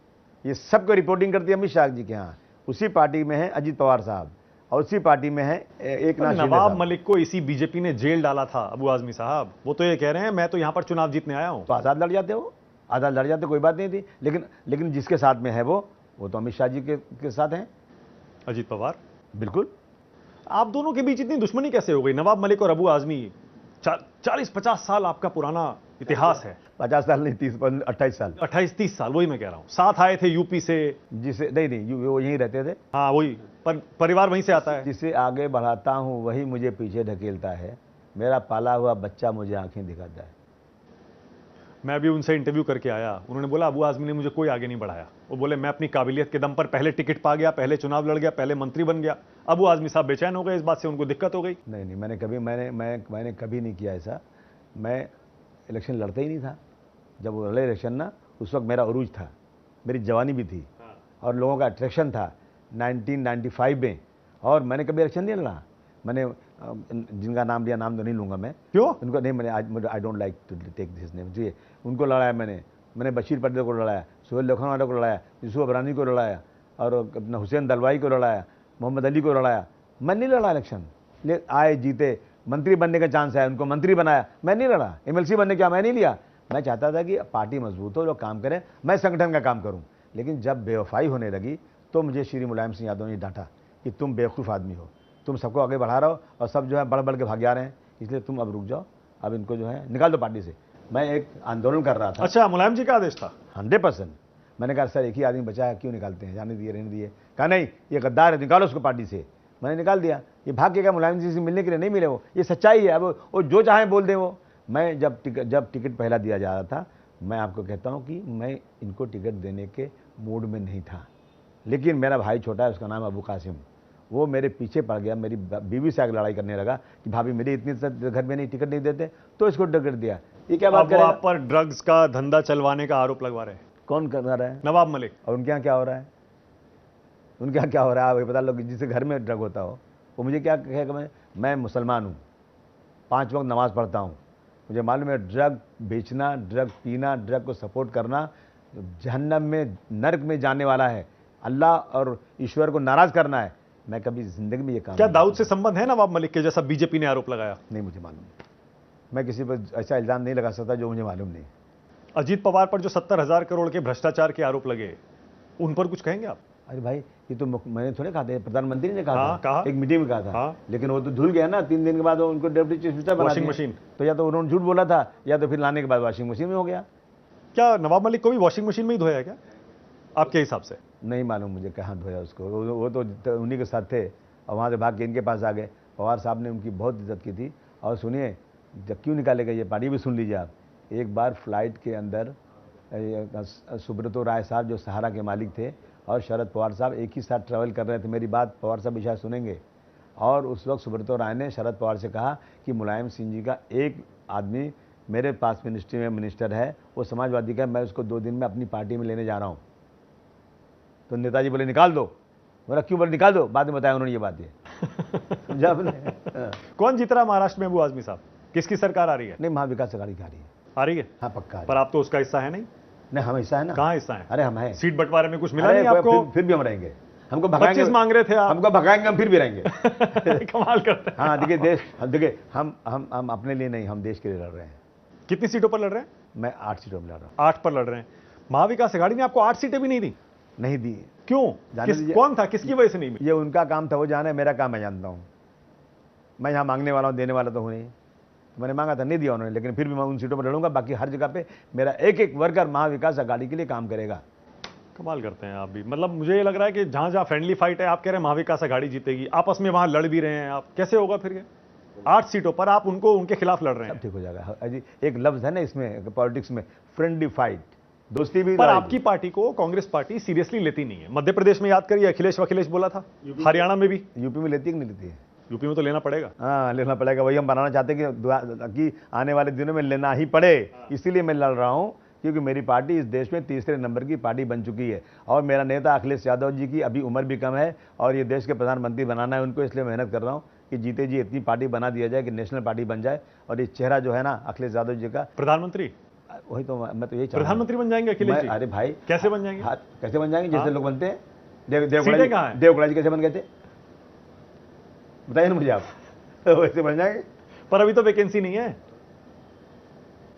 ये सबको रिपोर्टिंग करती है अमित शाह जी के यहाँ। उसी पार्टी में है अजीत पवार साहब और उसी पार्टी में है एक नाथ शिंदे नवाब साहब। मलिक को इसी बीजेपी ने जेल डाला था अबू आज़मी साहब, वो तो ये कह रहे हैं मैं तो यहाँ पर चुनाव जीतने आया हूँ। तो आज़ाद लड़ जाते, वो आज़ाद लड़ जाते, कोई बात नहीं थी। लेकिन जिसके साथ में है वो तो अमित शाह जी के साथ हैं, अजीत पवार। बिल्कुल। आप दोनों के बीच इतनी दुश्मनी कैसे हो गई, नवाब मलिक और अबू आज़मी? 40-50 साल आपका पुराना इतिहास है। 50 साल नहीं, 30-28 साल, 28-30 साल, वही मैं कह रहा हूँ। साथ आए थे यूपी से? जिसे नहीं वो यहीं रहते थे। हाँ वही, परिवार वहीं से आता है। जिसे आगे बढ़ाता हूँ वही मुझे पीछे ढकेलता है, मेरा पाला हुआ बच्चा मुझे आंखें दिखाता है। मैं अभी उनसे इंटरव्यू करके आया, उन्होंने बोला अबू आज़मी ने मुझे कोई आगे नहीं बढ़ाया। वो बोले मैं अपनी काबिलियत के दम पर पहले टिकट पा गया, पहले चुनाव लड़ गया, पहले मंत्री बन गया। अबू आज़मी साहब बेचैन हो गए इस बात से, उनको दिक्कत हो गई। नहीं, मैंने कभी नहीं किया ऐसा। मैं इलेक्शन लड़ता ही नहीं था। जब वो लड़े इलेक्शन ना, उस वक्त मेरा उरूज था, मेरी जवानी भी थी और लोगों का अट्रैक्शन था 1995 में, और मैंने कभी इलेक्शन नहीं लड़ा। मैंने जिनका नाम लिया, नाम तो नहीं लूँगा मैं। क्यों? उनको नहीं, मैंने I don't like to take this name ji. उनको लड़ाया मैंने बशीर पर्दे को लड़ाया, सुहेल लखनवाला को लड़ाया, यूसुफ अबरानी को लड़ाया, और अपना हुसैन दलवाई को लड़ाया, मोहम्मद अली को लड़ाया। मैं नहीं लड़ा इलेक्शन, ले आए जीते, मंत्री बनने का चांस आया, उनको मंत्री बनाया, मैं नहीं लड़ा। एमएलसी बनने का मैं नहीं लिया। मैं चाहता था कि पार्टी मजबूत हो, लोग काम करें, मैं संगठन का काम करूं। लेकिन जब बेवफाई होने लगी तो मुझे श्री मुलायम सिंह यादव ने डांटा कि तुम बेवकूफ़ आदमी हो, तुम सबको आगे बढ़ा रहे हो और सब जो है बढ़ बढ़ के भाग जा रहे हैं, इसलिए तुम अब रुक जाओ, अब इनको जो है निकाल दो पार्टी से। मैं एक आंदोलन कर रहा था। अच्छा, मुलायम जी का आदेश था? 100%। मैंने कहा सर एक ही आदमी बचा है, क्यों निकालते हैं, जाने दिए, रहने दिए। कहा नहीं, ये गद्दार है, निकालो उसको पार्टी से। मैंने निकाल दिया। ये भाग के क्या मुलायम जी से मिलने के लिए नहीं मिले, वो ये सच्चाई है। अब वो जो चाहे बोल दे वो। मैं जब टिकट पहला दिया जा रहा था, मैं आपको कहता हूँ कि मैं इनको टिकट देने के मूड में नहीं था, लेकिन मेरा भाई छोटा है, उसका नाम अबू कासिम, वो मेरे पीछे पड़ गया, मेरी बीवी से आगे लड़ाई करने लगा कि भाभी मेरी इतनी घर में नहीं टिकट नहीं देते, तो इसको टिकट दिया। ये क्या बात अब वो करेगा? आप पर ड्रग्स का धंधा चलवाने का आरोप लगवा रहे हैं कौन कर रहा है? नवाब मलिक। और उनके यहाँ क्या हो रहा है? उनके यहाँ क्या हो रहा है? आप ये बता लो कि जिसके घर में ड्रग होता हो वो मुझे क्या कहेगा? मैं मुसलमान हूँ, 5 वक्त नमाज पढ़ता हूँ, मुझे मालूम है ड्रग बेचना, ड्रग पीना, ड्रग को सपोर्ट करना जहन्नम में, नरक में जाने वाला है। अल्लाह और ईश्वर को नाराज करना है। मैं कभी जिंदगी में ये काम क्या नहीं दाऊद से संबंध है नवाब मलिक के, जैसा बीजेपी ने आरोप लगाया? नहीं मुझे मालूम। मैं किसी पर ऐसा इल्ज़ाम नहीं लगा सकता जो मुझे मालूम नहीं। अजीत पवार पर जो 70,000 करोड़ के भ्रष्टाचार के आरोप लगे, उन पर कुछ कहेंगे आप? अरे भाई, ये तो मैंने थोड़े कहा था, प्रधानमंत्री ने कहा हाँ, था, कहा। एक मीटिंग में कहा था। हाँ। लेकिन वो तो धुल गया ना, 3 दिन के बाद उनको डेप्यूटी चीफ मिनिस्टर बना वॉशिंग दिया। मशीन। तो या तो उन्होंने झूठ बोला था, या तो फिर लाने के बाद वॉशिंग मशीन में हो गया। क्या नवाब मलिक को भी वॉशिंग मशीन में ही धोया है क्या आपके हिसाब से? नहीं मालूम मुझे कहाँ धोया उसको। वो तो उन्हीं के साथ थे और वहाँ से भाग के इनके पास आ गए। पवार साहब ने उनकी बहुत इज्जत की थी। और सुनिए, जब क्यों निकाले गए ये पार्टी भी सुन लीजिए आप। एक बार फ्लाइट के अंदर सुब्रतो राय साहब जो सहारा के मालिक थे और शरद पवार साहब एक ही साथ ट्रैवल कर रहे थे। मेरी बात पवार साहब भी शायद सुनेंगे। और उस वक्त सुब्रतो राय ने शरद पवार से कहा कि मुलायम सिंह जी का एक आदमी मेरे पास मिनिस्ट्री में मिनिस्टर है, वो समाजवादी का है, मैं उसको 2 दिन में अपनी पार्टी में लेने जा रहा हूँ। तो नेताजी बोले निकाल दो। बोला क्यों? बोले निकाल दो। बाद में बताया उन्होंने ये बात। समझा आपने? कौन जीत रहा महाराष्ट्र में अबू आजमी साहब? किसकी सरकार आ रही है? नहीं, महाविकास अघाड़ी की आ रही है। आ रही है? हाँ पक्का आ रही पर आप तो उसका हिस्सा है नहीं। नहीं, हम हिस्सा है ना। कहाँ हिस्सा है? अरे हम हैं। सीट बंटवारे में कुछ मिला अरे नहीं आपको? फिर भी हम रहेंगे। हमको भगाएंगे, 25 मांग रहे थे आप। हमको भगाएंगे, हम फिर भी रहेंगे। कमाल करते हैं। हाँ देखिए, देखिए हम अपने लिए नहीं, हम देश के लिए लड़ रहे हैं। कितनी सीटों पर लड़ रहे हैं? मैं 8 सीटों में लड़ रहा हूँ। 8 पर लड़ रहे हैं। महाविकास अघाड़ी ने आपको 8 सीटें भी नहीं दी? नहीं दी। क्यों? जाने दीजिए। कौन था, किसकी वजह से नहीं मिली? ये उनका काम था, वो जाने, मेरा काम मैं जानता हूँ। मैं यहाँ मांगने वाला हूँ, देने वाला तो हूँ नहीं। मैंने मांगा था, नहीं दिया उन्होंने, लेकिन फिर भी मैं उन सीटों पर लड़ूंगा। बाकी हर जगह पे मेरा एक एक वर्कर महाविकास अघाड़ी के लिए काम करेगा। कमाल करते हैं आप भी। मतलब मुझे ये लग रहा है कि जहां जहां फ्रेंडली फाइट है, आप कह रहे हैं महाविकास अघाड़ी जीतेगी, आपस में वहां लड़ भी रहे हैं आप। कैसे होगा फिर ये? 8 सीटों पर आप उनके खिलाफ लड़ रहे सब हैं। ठीक हो जाएगा। अजी एक लफ्ज है ना इसमें, पॉलिटिक्स में, फ्रेंडली फाइट, दोस्ती भी। पर आपकी पार्टी को कांग्रेस पार्टी सीरियसली लेती नहीं है। मध्य प्रदेश में याद करिए, अखिलेश बोला था। हरियाणा में भी। यूपी में लेती है कि नहीं लेती है? यूपी में तो लेना पड़ेगा। हाँ, लेना पड़ेगा। वही हम बनाना चाहते हैं कि आने वाले दिनों में लेना ही पड़े। इसीलिए मैं लड़ रहा हूँ, क्योंकि मेरी पार्टी इस देश में 3रे नंबर की पार्टी बन चुकी है। और मेरा नेता अखिलेश यादव जी की अभी उम्र भी कम है और ये देश के प्रधानमंत्री बनाना है उनको। इसलिए मेहनत कर रहा हूँ कि जीते जी इतनी पार्टी बना दिया जाए कि नेशनल पार्टी बन जाए। और ये चेहरा जो है ना अखिलेश यादव जी का, प्रधानमंत्री, वही तो मैं तो यही चाहता हूं। प्रधानमंत्री बन जाएंगे अखिलेश जी? अरे भाई, कैसे बन जाएंगे? हाँ, कैसे बन जाएंगे? जैसे लोग बनते हैं। सीटें कहाँ हैं? देवगौड़ा जी कैसे बन गए थे, बताइए ना मुझे आप। वैसे बन जाएंगे। पर अभी तो वैकेंसी नहीं है,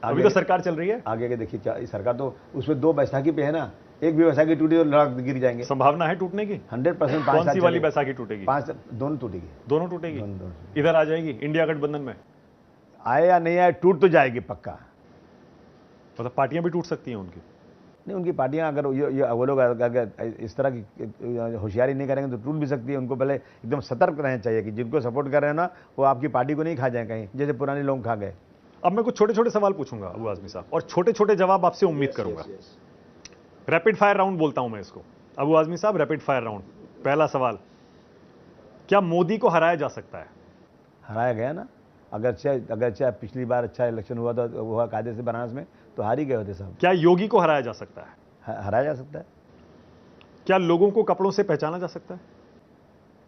अभी तो सरकार चल रही है। आगे के देखिए, क्या इस सरकार तो उसमें 2 बैसाखी पे है ना। एक भी बैसाखी टूटी तो लड़क गिर जाएंगे। संभावना है टूटने की? 100%। कौन सी वाली बैसाखी टूटेगी? 5 दोनों टूटेगी। दोनों टूटेगी। दोनों। इधर आ जाएगी इंडिया गठबंधन में? आए या नहीं आए, टूट तो जाएगी पक्का। मतलब पार्टियां भी टूट सकती हैं उनकी? नहीं, उनकी पार्टियां अगर ये वो लोग अगर इस तरह की होशियारी नहीं करेंगे तो टूट भी सकती है। उनको पहले एकदम सतर्क रहना चाहिए कि जिनको सपोर्ट कर रहे हैं ना, वो आपकी पार्टी को नहीं खा जाए कहीं, जैसे पुराने लोग खा गए। अब मैं कुछ छोटे छोटे सवाल पूछूंगा अबू आजमी साहब, और छोटे छोटे जवाब आपसे उम्मीद करूंगा। रैपिड फायर राउंड बोलता हूं मैं इसको। अबू आजमी साहब, रैपिड फायर राउंड। पहला सवाल, क्या मोदी को हराया जा सकता है? हराया गया ना। अगर चाहे पिछली बार अच्छा इलेक्शन हुआ था, हुआ कायदे से बनारस में, तो हार ही गए होते सब। क्या योगी को हराया जा सकता है? हराया जा सकता है। क्या लोगों को कपड़ों से पहचाना जा सकता है?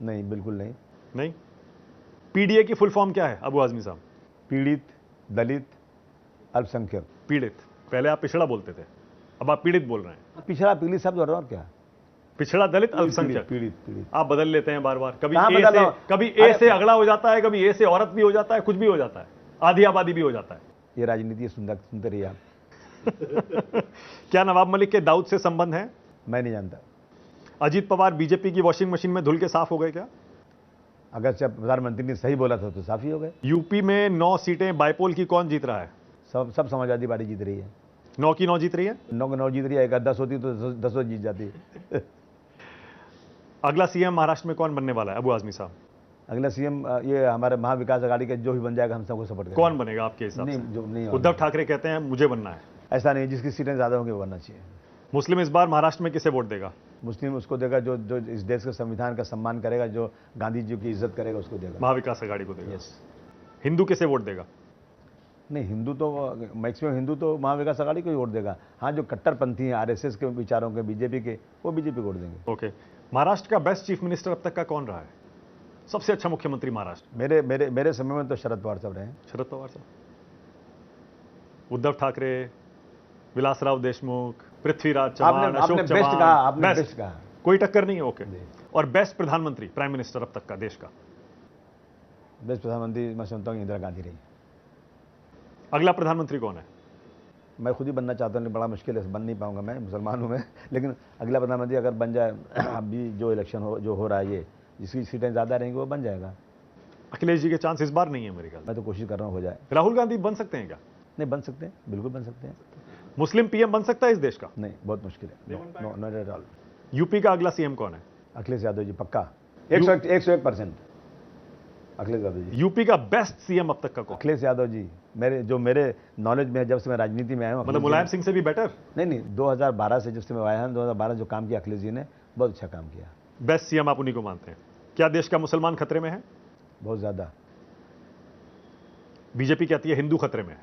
नहीं, बिल्कुल नहीं। नहीं। पीडीए की फुल फॉर्म क्या है अबू आजमी साहब? पीड़ित, दलित, अल्पसंख्यक। पीड़ित। पहले आप पिछड़ा बोलते थे, अब आप पीड़ित बोल रहे हैं। पिछड़ा, पीड़ित शब्द और क्या? पिछड़ा, दलित, अल्पसंख्यक। पीड़ित। आप बदल लेते हैं बार बार। कभी कहाँ ए से अगला हो जाता है, कभी ए से औरत भी हो जाता है, कुछ भी हो जाता है, आधी आबादी भी हो जाता है। ये राजनीति सुनते रहिए आप। क्या नवाब मलिक के दाऊद से संबंध है? मैं नहीं जानता। अजीत पवार बीजेपी की वॉशिंग मशीन में धुल के साफ हो गए क्या? अगर प्रधानमंत्री ने सही बोला था तो साफ ही हो गए। यूपी में 9 सीटें बाइपोल की कौन जीत रहा है? सब समाजवादी पार्टी जीत रही है। 9 की 9 जीत रही है? 9 की 9 जीत रही है। अगर 10 होती तो 10 जीत जाती है। अगला सीएम महाराष्ट्र में कौन बनने वाला है अबू आजमी साहब? अगला सीएम ये हमारे महाविकास अघाड़ी का जो भी बन जाएगा, हम सबको सपोर्ट करेंगे। कौन बनेगा आपके हिसाब से? नहीं, उद्धव ठाकरे कहते हैं मुझे बनना है। ऐसा नहीं, जिसकी सीटें ज्यादा होंगी वो बनना चाहिए। मुस्लिम इस बार महाराष्ट्र में किसे वोट देगा? मुस्लिम उसको देगा जो जो इस देश के संविधान का सम्मान करेगा, जो गांधी जी की इज्जत करेगा उसको देगा। महाविकास आघाड़ी को देगा। यस। हिंदू किसे वोट देगा? नहीं, हिंदू तो मैक्सिमम हिंदू तो महाविकास आघाड़ी को ही वोट देगा। हाँ, जो कट्टरपंथी हैं आरएसएस के विचारों के, बीजेपी के, वो बीजेपी को वोट देंगे। ओके, महाराष्ट्र का बेस्ट चीफ मिनिस्टर अब तक का कौन रहा है? सबसे अच्छा मुख्यमंत्री महाराष्ट्र? मेरे समय में तो शरद पवार साहब रहे हैं। शरद पवार साहब, उद्धव ठाकरे, विलासराव देशमुख, पृथ्वीराज चौहान, अशोक आपने बेस्ट कहा, आपने बेस्ट बेस्ट कहा। कोई टक्कर नहीं है। ओके, और बेस्ट प्रधानमंत्री, प्राइम मिनिस्टर अब तक का देश का? बेस्ट प्रधानमंत्री मैं सुनता हूँ इंदिरा गांधी रही। अगला प्रधानमंत्री कौन है? मैं खुद ही बनना चाहता हूँ, बड़ा मुश्किल है, बन नहीं पाऊंगा, मैं मुसलमान हूँ मैं, लेकिन अगला प्रधानमंत्री अगर बन जाए, अभी जो इलेक्शन जो हो रहा है, ये जिसकी सीटें ज़्यादा रहेंगी वो बन जाएगा। अखिलेश जी के चांस इस बार नहीं है मेरे ख्याल। मैं तो कोशिश कर रहा हूँ हो जाए। राहुल गांधी बन सकते हैं क्या? नहीं, बन सकते हैं, बिल्कुल बन सकते हैं। मुस्लिम पीएम बन सकता है इस देश का? नहीं, बहुत मुश्किल है। No, not at all. UP का अगला सीएम कौन है? अखिलेश यादव जी, पक्का 101%। अखिलेश यादव जी। यूपी का बेस्ट सीएम अब तक का कौन? अखिलेश यादव जी, मेरे नॉलेज में है, जब से मैं राजनीति में आया हूँ। मतलब मुलायम सिंह से भी बेटर? नहीं, 2012 से जब से मैं आया हूँ, 2012 जो काम किया अखिलेश जी ने, बहुत अच्छा काम किया। बेस्ट सीएम आप उन्हीं को मानते हैं? क्या देश का मुसलमान खतरे में है? बहुत ज़्यादा। बीजेपी कहती है हिंदू खतरे में है।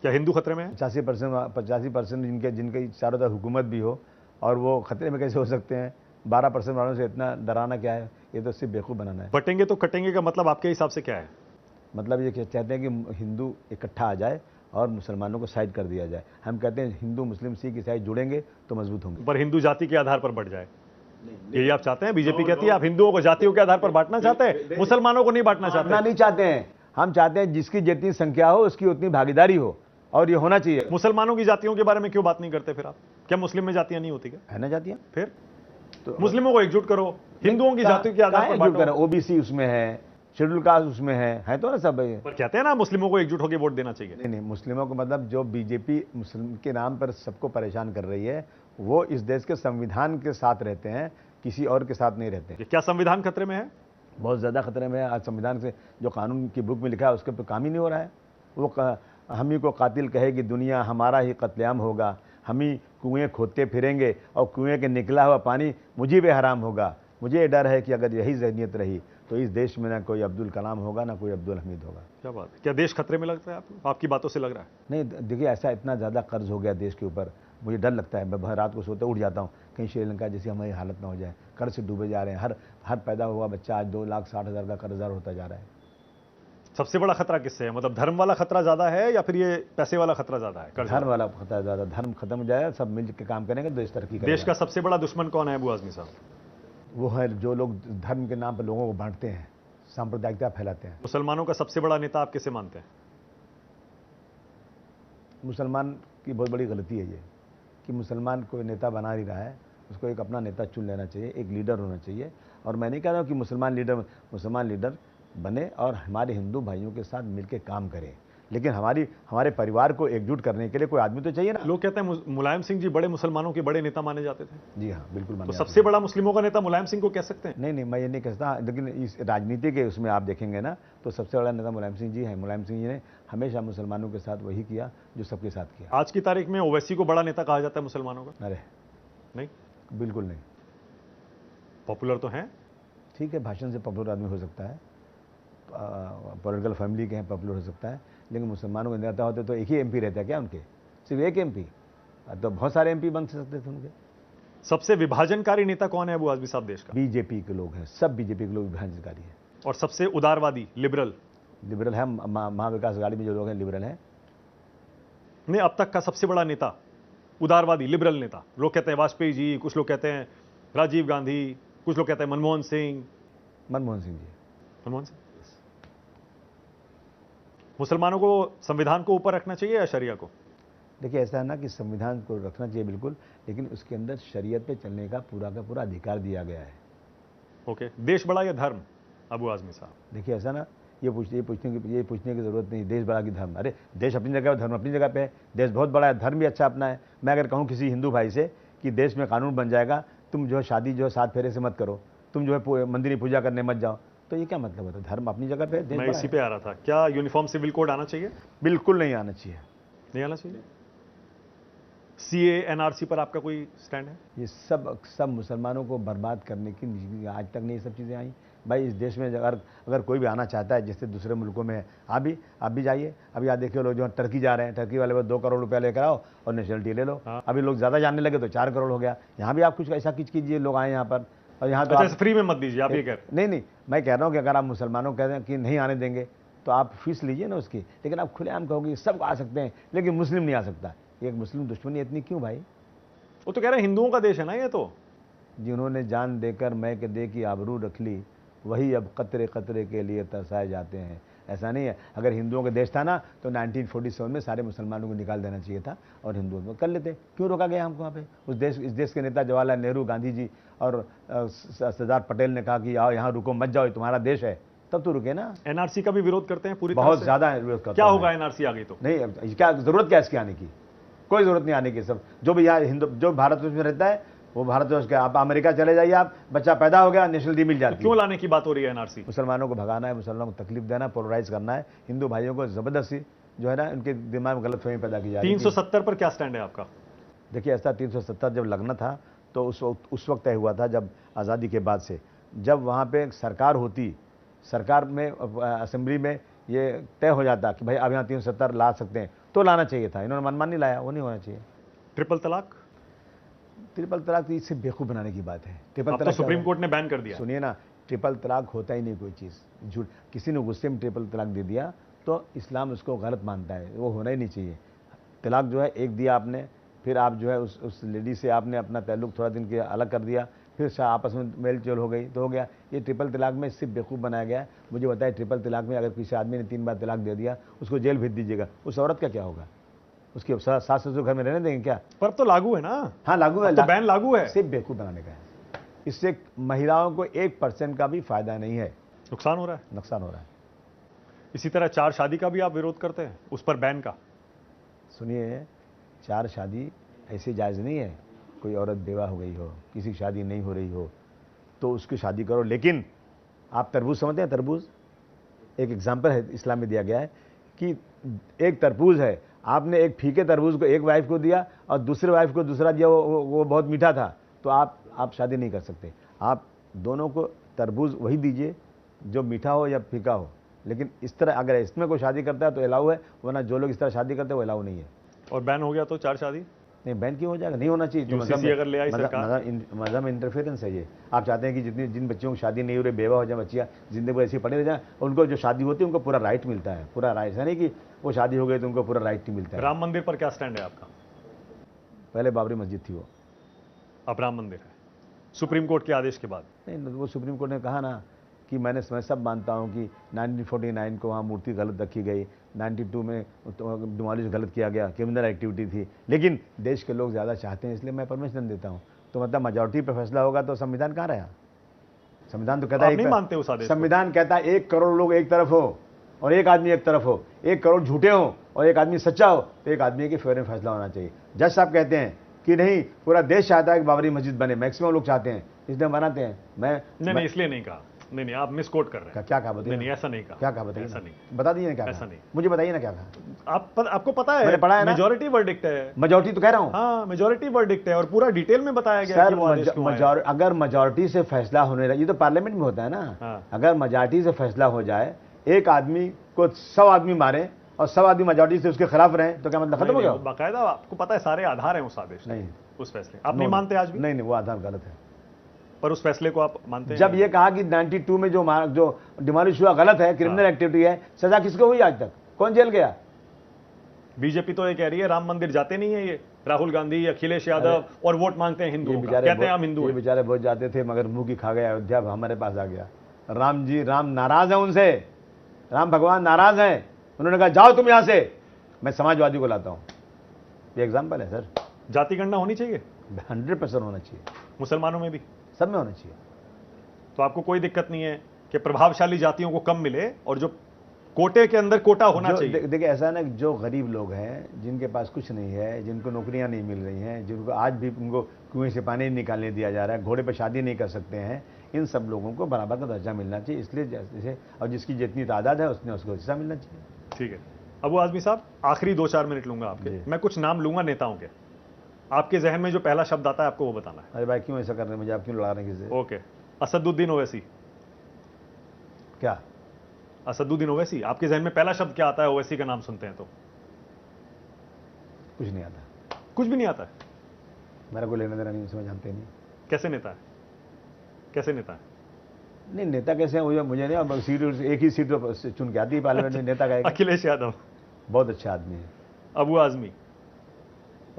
क्या हिंदू खतरे में है? 85% जिनके चारों तरफ हुकूमत भी हो, और वो खतरे में कैसे हो सकते हैं? 12% वालों से इतना डराना क्या है? ये तो सिर्फ बेवकूफ़ बनाना है। बटेंगे तो कटेंगे का मतलब आपके हिसाब से क्या है? मतलब ये चाहते हैं कि हिंदू इकट्ठा आ जाए और मुसलमानों को साइड कर दिया जाए। हम कहते हैं हिंदू मुस्लिम सिख ईसाई जुड़ेंगे तो मजबूत होंगे। पर हिंदू जाति के आधार पर बढ़ जाए, यही आप चाहते हैं? बीजेपी कहती है आप हिंदुओं को जातियों के आधार पर बांटना चाहते हैं, मुसलमानों को नहीं बांटना चाहते? नहीं चाहते हैं। हम चाहते हैं जिसकी जितनी संख्या हो उसकी उतनी भागीदारी हो, और ये होना चाहिए। मुसलमानों की जातियों के बारे में क्यों बात नहीं करते फिर आप? क्या मुस्लिम में जातियां नहीं होती क्या? है ना जातियां? फिर तो मुस्लिमों को एकजुट करो, हिंदुओं की जातियों के आधार पर बांटो। ओबीसी उसमें है, शेड्यूल कास्ट उसमें है तो ना सब। पर कहते हैं ना मुस्लिमों को एकजुट होकर वोट देना चाहिए। नहीं, मुस्लिमों को मतलब जो बीजेपी मुस्लिम के नाम पर सबको परेशान कर रही है, वो इस देश के संविधान के साथ रहते हैं, किसी और के साथ नहीं रहते। क्या संविधान खतरे में है? बहुत ज़्यादा खतरे में है। आज संविधान से जो कानून की बुक में लिखा है उसके पर काम ही नहीं हो रहा है। वो हम ही को कातिल कहेगी दुनिया, हमारा ही कत्लेआम होगा, हम ही कुएँ खोदते फिरेंगे और कुएँ के निकला हुआ पानी मुझे भी हराम होगा। मुझे डर है कि अगर यही ज़हनियत रही तो इस देश में ना कोई अब्दुल कलाम होगा, ना कोई अब्दुल हमीद होगा। क्या बात है, क्या देश खतरे में लगता है आपको? आपकी बातों से लग रहा है। नहीं देखिए, ऐसा इतना ज़्यादा कर्ज हो गया देश के ऊपर, मुझे डर लगता है। मैं रात को सोते उठ जाता हूँ, कहीं श्रीलंका जैसी हमारी हालत ना हो जाए। कर्ज से डूबे जा रहे हैं। हर पैदा हुआ बच्चा आज 2,60,000 का कर्जदार होता जा रहा है। सबसे बड़ा खतरा किससे है? मतलब धर्म वाला खतरा ज्यादा है या फिर ये पैसे वाला खतरा ज्यादा है? धर्म वाला खतरा ज़्यादा। धर्म खत्म हो जाए, सब मिल के काम करेंगे, देश तरक्की करेगा। देश का सबसे बड़ा दुश्मन कौन है अबू आजमी साहब? वो है जो लोग धर्म के नाम पर लोगों को बांटते हैं, सांप्रदायिकता फैलाते हैं। मुसलमानों का सबसे बड़ा नेता आप किसे मानते हैं? मुसलमान की बहुत बड़ी गलती है ये कि मुसलमान कोई नेता बना नहीं रहा है। उसको एक अपना नेता चुन लेना चाहिए, एक लीडर होना चाहिए। और मैं नहीं कह रहा हूँ कि मुसलमान लीडर बने और हमारे हिंदू भाइयों के साथ मिलकर काम करें, लेकिन हमारे परिवार को एकजुट करने के लिए कोई आदमी तो चाहिए ना। लोग कहते हैं मुलायम सिंह जी बड़े मुसलमानों के बड़े नेता माने जाते थे। जी हाँ, बिल्कुल माने तो जाते सबसे बड़ा मुस्लिमों का नेता मुलायम सिंह को कह सकते हैं? नहीं, मैं ये नहीं कहता, लेकिन इस राजनीति के उसमें आप देखेंगे ना तो सबसे बड़ा नेता मुलायम सिंह जी हैं। मुलायम सिंह जी ने हमेशा मुसलमानों के साथ वही किया जो सबके साथ किया। आज की तारीख में ओवैसी को बड़ा नेता कहा जाता है मुसलमानों का? अरे नहीं, बिल्कुल नहीं। पॉपुलर तो हैं, ठीक है, भाषण से पॉपुलर आदमी हो सकता है, पॉलिटिकल फैमिली के हैं, पॉपुलर हो सकता है, लेकिन मुसलमानों के नेता होते तो एक ही एमपी रहता है क्या उनके? सिर्फ एक एमपी? तो बहुत सारे एमपी बन सकते थे उनके। सबसे विभाजनकारी नेता कौन है अबू आजमी साहब देश का? बीजेपी के लोग हैं, सब बीजेपी के लोग विभाजनकारी हैं। और सबसे उदारवादी लिबरल है, महाविकास आघाड़ी में जो लोग हैं लिबरल हैं। नहीं, अब तक का सबसे बड़ा नेता उदारवादी लिबरल नेता, लोग कहते हैं वाजपेयी जी, कुछ लोग कहते हैं राजीव गांधी, कुछ लोग कहते हैं मनमोहन सिंह। मनमोहन सिंह जी। मनमोहन सिंह। मुसलमानों को संविधान को ऊपर रखना चाहिए या शरिया को? देखिए, ऐसा है ना कि संविधान को रखना चाहिए बिल्कुल, लेकिन उसके अंदर शरीयत पे चलने का पूरा अधिकार दिया गया है। ओके, देश बड़ा या धर्म अबू आजमी साहब? देखिए, ऐसा ना, ये पूछने की जरूरत नहीं, देश बड़ा कि धर्म। अरे देश अपनी जगह, धर्म अपनी जगह पे है। देश बहुत बड़ा है, धर्म भी अच्छा अपना है। मैं अगर कहूँ किसी हिंदू भाई से कि देश में कानून बन जाएगा, तुम जो है शादी जो है 7 फेरे से मत करो, तुम जो है मंदिर पूजा करने मत जाओ, तो ये क्या मतलब होता है? धर्म अपनी जगह पे है। मैं इसी पे आ रहा था, क्या यूनिफॉर्म सिविल कोड आना चाहिए? बिल्कुल नहीं आना चाहिए। नहीं आना चाहिए। सीए एनआरसी पर आपका कोई स्टैंड है? ये सब मुसलमानों को बर्बाद करने की आज तक नहीं ये सब चीज़ें आई भाई। इस देश में अगर कोई भी आना चाहता है, जैसे दूसरे मुल्कों में है, आप भी जाइए। अभी आप देखिए लोग जो टर्की जा रहे हैं, टर्की वाले को 2 करोड़ रुपया लेकर आओ और नेशनलिटी ले लो। हाँ। अभी लोग ज़्यादा जानने लगे तो 4 करोड़ हो गया। यहाँ भी आप कुछ ऐसा कुछ कीजिए, लोग आए यहाँ पर। और यहाँ तो अच्छा, फ्री में मत दीजिए, आप ये कह रहे हैं? नहीं, मैं कह रहा हूँ कि अगर आप मुसलमानों कहते हैं कि नहीं आने देंगे तो आप फीस लीजिए ना उसकी, लेकिन आप खुलेआम कहोगे सब आ सकते हैं लेकिन मुस्लिम नहीं आ सकता। एक मुस्लिम दुश्मनी इतनी क्यों भाई? वो तो कह रहे हैं हिंदुओं का देश है ना ये तो। जिन्होंने जान देकर मैं के दे की आबरू रख ली, वही अब कतरे कतरे के लिए तरसाए जाते हैं। ऐसा नहीं है, अगर हिंदुओं का देश था ना तो 1947 में सारे मुसलमानों को निकाल देना चाहिए था और हिंदुओं को कर लेते। क्यों रोका गया हमको वहाँ पे? इस देश के नेता जवाहरलाल नेहरू, गांधी जी और सरदार पटेल ने कहा कि आओ यहाँ रुको मत जाओ, तुम्हारा देश है, तब तो रुके ना। एनआरसी का भी विरोध करते हैं पूरी तरह बहुत से? ज्यादा विरोध करते हैं। क्या होगा एनआरसी आ गई तो? नहीं, क्या जरूरत क्या है इसके आने की? कोई जरूरत नहीं आने की। सब जो भी यहाँ जो भारतवर्ष में रहता है वो भारतवर्ष का। आप अमेरिका चले जाइए, आप बच्चा पैदा हो गया नेशनलिटी मिल जाती है। क्यों लाने की बात हो रही है एनआरसी? मुसलमानों को भगाना है, मुसलमानों को तकलीफ देना, पोलराइज करना है। हिंदू भाइयों को जबरदस्ती जो है ना उनके दिमाग में गलतफहमी पैदा की जा रही है। 370 पर क्या स्टैंड है आपका? देखिए, ऐसा 370 जब लगना था तो उस वक्त तय हुआ था जब आज़ादी के बाद से, जब वहाँ पे सरकार होती, सरकार में असेंबली में ये तय हो जाता कि भाई अब यहाँ 370 ला सकते हैं तो लाना चाहिए था। इन्होंने मनमानी लाया, वो नहीं होना चाहिए। ट्रिपल तलाक तो इससे बेवकूफ़ बनाने की बात है। ट्रिपल अब तो तलाक सुप्रीम कोर्ट ने बैन कर दिया। सुनिए ना, ट्रिपल तलाक होता ही नहीं कोई चीज़, झूठ। किसी ने गुस्से में ट्रिपल तलाक दे दिया तो इस्लाम उसको गलत मानता है, वो होना ही नहीं चाहिए। तलाक जो है एक दिया आपने, फिर आप जो है उस लेडी से आपने अपना ताल्लुक थोड़ा दिन के अलग कर दिया, फिर आपस में मेल जोल हो गई तो हो गया। ये ट्रिपल तलाक में सिर्फ बेवकूफ़ बनाया गया है। मुझे बताया ट्रिपल तलाक में अगर किसी आदमी ने 3 बार तलाक दे दिया उसको जेल भेज दीजिएगा, उस औरत का क्या होगा? उसके सास ससुर घर में रहने देंगे क्या? पर अब तो लागू है ना। हाँ लागू है, तो बैन लागू है। सिर्फ बेवकूफ़ बनाने का है। इससे महिलाओं को 1% का भी फायदा नहीं है, नुकसान हो रहा है। नुकसान हो रहा है। इसी तरह 4 शादी का भी आप विरोध करते हैं, उस पर बैन का? सुनिए, 4 शादी ऐसे जायज़ नहीं है। कोई औरत बेवा हो गई हो, किसी की शादी नहीं हो रही हो तो उसकी शादी करो, लेकिन आप तरबूज समझते हैं? तरबूज एक एग्जाम्पल है, इस्लाम में दिया गया है कि एक तरबूज है, आपने एक फीके तरबूज को एक वाइफ को दिया और दूसरे वाइफ को दूसरा दिया, वो बहुत मीठा था, तो आप शादी नहीं कर सकते। आप दोनों को तरबूज वही दीजिए जो मीठा हो या फीका हो। लेकिन इस तरह अगर इसमें कोई शादी करता है तो अलाउ है, वरना जो लोग इस तरह शादी करते हैं वो अलाउ नहीं है। और बैन हो गया तो 4 शादी नहीं, बैन क्यों हो जाएगा? नहीं होना चाहिए। अगर ले आई सरकार, मज़हब में इंटरफेरेंस है ये। आप चाहते हैं कि जिन बच्चों की शादी नहीं हो रही, बेवा हो जाए बच्चियाँ, जिंदगी भर ऐसे पड़े रह जाए, उनको जो शादी होती है उनको पूरा राइट मिलता है, पूरा राइट। ऐसा नहीं कि वो शादी हो गई तो उनको पूरा राइट नहीं मिलता है। राम मंदिर पर क्या स्टैंड है आपका? पहले बाबरी मस्जिद थी, वो अब राम मंदिर है, सुप्रीम कोर्ट के आदेश के बाद। नहीं, वो सुप्रीम कोर्ट ने कहा ना कि मैं सब मानता हूँ कि 1949 को वहाँ मूर्ति गलत रखी गई, 92 में डिमोलिश गलत किया गया, क्रिमिनल एक्टिविटी थी, लेकिन देश के लोग ज़्यादा चाहते हैं इसलिए मैं परमिशन देता हूँ। तो मतलब मेजॉरिटी पर फैसला होगा तो संविधान कहाँ रहा? संविधान तो कहता है, नहीं मानते उस आदेश? संविधान कहता है 1 करोड़ लोग एक तरफ हो और एक आदमी एक तरफ हो, 1 करोड़ झूठे हो और एक आदमी सच्चा हो, तो एक आदमी के फेवर में फैसला होना चाहिए। जज साहब कहते हैं कि नहीं, पूरा देश चाहता है कि बाबरी मस्जिद बने, मैक्सिमम लोग चाहते हैं, इसलिए बनाते हैं। नहीं, इसलिए नहीं कहा। नहीं, आप मिसकोट कर रहे हैं। क्या कहा? बताइए। नहीं, ऐसा नहीं कहा। क्या कहा? बताइए। ऐसा नहीं, बता दीजिए ना क्या ऐसा कहा? नहीं। मुझे बताइए ना क्या कहा? आपको पता है? मैंने पढ़ा है ना, मेजॉरिटी वर्डिक्ट है। मेजॉरिटी तो कह रहा हूँ। हाँ, मेजॉरिटी वर्डिक्ट है और पूरा डिटेल में बताया गया कि वो आदेश क्यों आया। अगर मेजॉरिटी से फैसला होने लगे, ये तो पार्लियामेंट में होता है ना। हाँ। अगर मेजॉरिटी से फैसला हो जाए, एक आदमी को 100 आदमी मारे और 100 आदमी मेजॉरिटी से उसके खिलाफ रहे तो क्या मतलब खत्म हो गया? बाकायदा आपको पता है सारे आधार हैं उस आदेश, नहीं उस फैसले आप नहीं मानते आज भी? नहीं, वो आधार गलत है। पर उस फैसले को आप मानते हैं? जब ये कहा कि 92 में जो डिमोलिश हुआ गलत है, क्रिमिनल एक्टिविटी है, सजा किसको हुई आज तक? कौन जेल गया? बीजेपी तो ये कह रही है राम मंदिर जाते नहीं है ये राहुल गांधी, अखिलेश यादव, और वोट मांगते हैं हिंदुओं का, कहते हैं हम हिंदू हैं। ये बेचारे बहुत जाते थे मगर मुंह की खा गए, अयोध्या हमारे पास आ गया। राम नाराज है उनसे, राम भगवान नाराज हैं। उन्होंने कहा जाओ तुम यहां से, मैं समाजवादी को लाता हूं। ये एग्जाम्पल है सर। जाति गणना होनी चाहिए, 100% होना चाहिए, मुसलमानों में भी, सब में होना चाहिए। तो आपको कोई दिक्कत नहीं है कि प्रभावशाली जातियों को कम मिले और जो कोटे के अंदर कोटा होना चाहिए? देखिए ऐसा है ना, जो गरीब लोग हैं, जिनके पास कुछ नहीं है, जिनको नौकरियां नहीं मिल रही हैं, जिनको आज भी उनको कुएं से पानी नहीं निकालने दिया जा रहा है, घोड़े पर शादी नहीं कर सकते हैं, इन सब लोगों को बराबर का दर्जा मिलना चाहिए। इसलिए जैसे और जिसकी जितनी तादाद है उसको हिस्सा मिलना चाहिए। ठीक है। अबू आजमी साहब, आखिरी 2-4 मिनट लूंगा आपके। मैं कुछ नाम लूंगा नेताओं के, आपके जहन में जो पहला शब्द आता है आपको वो बताना अरे भाई क्यों ऐसा कर रहे हैं, मुझे आप क्यों लड़ा रहे हैं किसी है। से? ओके, असदुद्दीन ओवैसी। क्या? असदुद्दीन ओवैसी, आपके जहन में पहला शब्द क्या आता है ओवैसी का नाम सुनते हैं तो? कुछ नहीं आता, कुछ भी नहीं आता है। मेरा कोई लेना देना नहीं, उसमें जानते ही नहीं। कैसे नेता है, कैसे नेता है? नहीं नेता कैसे है मुझे नहीं, अब सीट एक ही सीट चुन के आती है पार्लियामेंट में, नेता का एक। अखिलेश यादव। बहुत अच्छा आदमी है। अबू आजमी।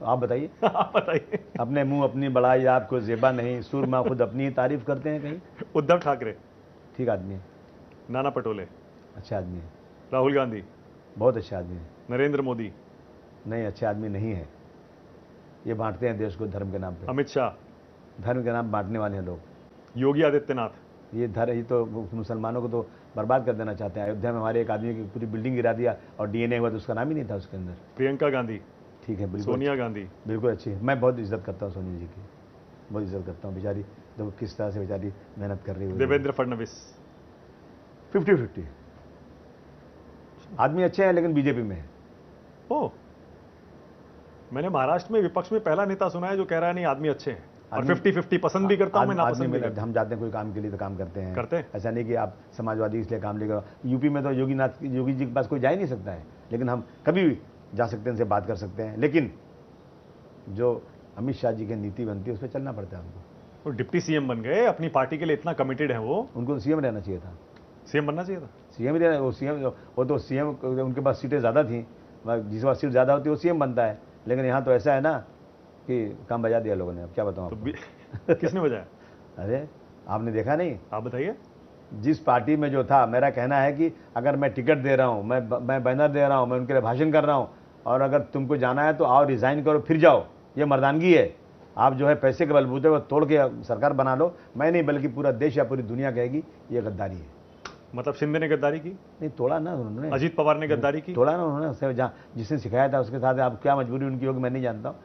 आप बताइए। आप बताइए। अपने मुंह अपनी बड़ाई, आपको जेबा नहीं, सुरमा खुद अपनी ही तारीफ करते हैं कहीं। उद्धव ठाकरे। ठीक आदमी है। नाना पटोले। अच्छा आदमी है। राहुल गांधी। बहुत अच्छा आदमी है। नरेंद्र मोदी। नहीं, अच्छे आदमी नहीं है, ये बांटते हैं देश को धर्म के नाम पे। अमित शाह। धर्म के नाम बांटने वाले हैं लोग। योगी आदित्यनाथ। ये तो मुसलमानों को तो बर्बाद कर देना चाहते हैं। अयोध्या में हमारे एक आदमी की पूरी बिल्डिंग गिरा दिया और डीएनए हुआ तो उसका नाम ही नहीं था उसके अंदर। प्रियंका गांधी। ठीक है, बिल्कुल सोनिया गांधी। बिल्कुल अच्छी है। मैं बहुत इज्जत करता हूँ सोनिया जी की, बहुत इज्जत करता हूँ। बेचारी देखो किस तरह से बेचारी मेहनत कर रही है। देवेंद्र फडणवीस। 50-50 आदमी अच्छे हैं लेकिन बीजेपी में है। ओ, मैंने महाराष्ट्र में विपक्ष में पहला नेता सुना है जो कह रहा है नहीं आदमी अच्छे हैं और 50-50 पसंद भी करता हूं मैं, नापसंद भी करता हूं। हम जाते हैं कोई काम के लिए तो काम करते हैं। करते हैं। ऐसा नहीं कि आप समाजवादी इसलिए काम लेकर। यूपी में तो योगी जी के पास कोई जा ही नहीं सकता है, लेकिन हम कभी भी जा सकते हैं, उनसे बात कर सकते हैं। लेकिन जो अमित शाह जी की नीति बनती है उस पर चलना पड़ता है हमको। वो डिप्टी सीएम बन गए, अपनी पार्टी के लिए इतना कमिटेड है वो। उनको सीएम रहना चाहिए था। सीएम बनना चाहिए था। सीएम ही रहना, वो तो सीएम, उनके पास सीटें ज़्यादा थी, जिस पास सीट ज़्यादा होती है वो सीएम बनता है। लेकिन यहाँ तो ऐसा है ना कि काम बजा दिया लोगों ने। अब क्या बताऊँ तो किसने बजाया? अरे आपने देखा नहीं? आप बताइए। जिस पार्टी में जो था, मेरा कहना है कि अगर मैं टिकट दे रहा हूँ, मैं बैनर दे रहा हूँ, मैं उनके लिए भाषण कर रहा हूँ, और अगर तुमको जाना है तो आओ, रिजाइन करो, फिर जाओ, ये मर्दानगी है। आप जो है पैसे के बलबूते को तोड़ के सरकार बना लो, मैं नहीं बल्कि पूरा देश या पूरी दुनिया कहेगी ये गद्दारी है। मतलब शिंदे ने गद्दारी की? नहीं, तोड़ा ना उन्होंने। अजीत पवार ने गद्दारी की? तोड़ा ना उन्होंने, जहाँ जिसने सिखाया था उसके साथ। आप क्या मजबूरी उनकी होगी मैं नहीं जानता हूँ।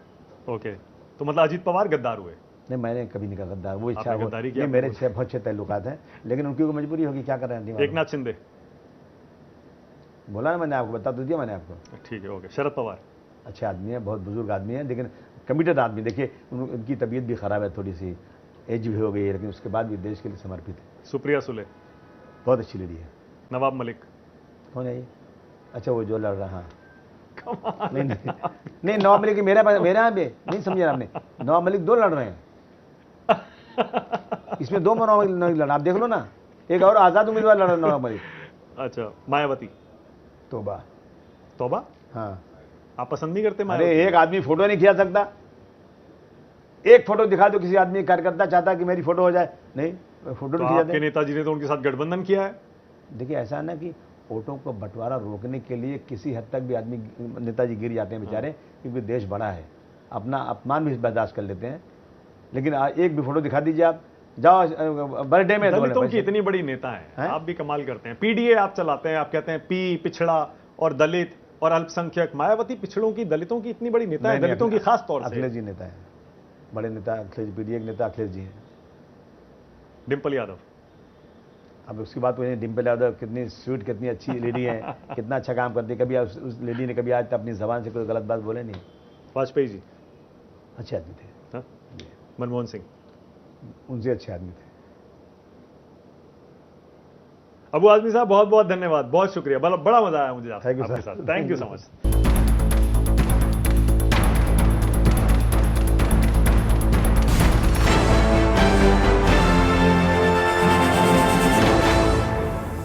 ओके, तो मतलब अजीत पवार गद्दार हुए? नहीं, मैंने कभी नहीं कहा गद्दार। वो इच्छा आपने गद्दारी किया? नहीं, मेरे बहुत अच्छे ताल्लुकात हैं, लेकिन उनकी कोई मजबूरी होगी, क्या कर रहे हैं। एक नाथ शिंदे। बोला ना मैंने आपको, बता तो दिया मैंने आपको। ठीक है, ओके। शरद पवार। अच्छे आदमी है, बहुत बुजुर्ग आदमी है, लेकिन कमिटेड आदमी। देखिए उनकी तबीयत भी खराब है, थोड़ी सी एज भी हो गई है, लेकिन उसके बाद भी देश के लिए समर्पित है। सुप्रिया सुले। बहुत अच्छी लेडी है। नवाब मलिक। कौन है ये? अच्छा, वो जो लड़ रहा है। नहीं, नवाब मलिक मेरे यहाँ पे नहीं समझे आपने। नवाब मलिक 2 लड़ रहे हैं इसमें, 2 नवाब मलिक लड़, आप देख लो ना। एक और आजाद उम्मीदवार लड़ रहे हैं नवाब मलिक। अच्छा, मायावती। तोबा। तौबा? हाँ, आप पसंद नहीं करते अरे मायावती? एक आदमी फोटो नहीं खिंचा सकता। एक फोटो दिखा दो, किसी आदमी कार्यकर्ता चाहता कि मेरी फोटो हो जाए, नहीं फोटो तो नहीं आपके खिंचाते। नेताजी ने तो उनके साथ गठबंधन किया है। देखिए ऐसा है ना कि वोटों को बंटवारा रोकने के लिए किसी हद तक भी आदमी, नेताजी गिर जाते हैं बेचारे, क्योंकि देश बड़ा है, अपना अपमान भी बर्दाश्त कर लेते हैं। लेकिन एक भी फोटो दिखा दीजिए आप, जाओ बर्थडे में। दलितों की इतनी बड़ी नेता है, आप भी कमाल करते हैं। पीडीए आप चलाते हैं, आप कहते हैं पी, पिछड़ा और दलित और अल्पसंख्यक। मायावती पिछड़ों की, दलितों की इतनी बड़ी नेता है, दलितों की खास तौर से। अखिलेश जी नेता है, बड़े नेता अखिलेश, पीडीए के नेता अखिलेश जी हैं। डिम्पल यादव। अब उसकी बात हुई, डिम्पल यादव कितनी स्वीट, कितनी अच्छी लेडी है, कितना अच्छा काम करती है। कभी उस लेडी ने कभी आज तक अपनी जबान से कोई गलत बात बोले नहीं। वाजपेयी जी अच्छे आदमी थे। हाँ? मनमोहन सिंह। उनसे अच्छे आदमी थे। अबू आजमी साहब बहुत बहुत धन्यवाद, बहुत शुक्रिया, बड़ा मजा आया मुझे आपके Thank you, साथ। sir. Thank you Thank so you. Much.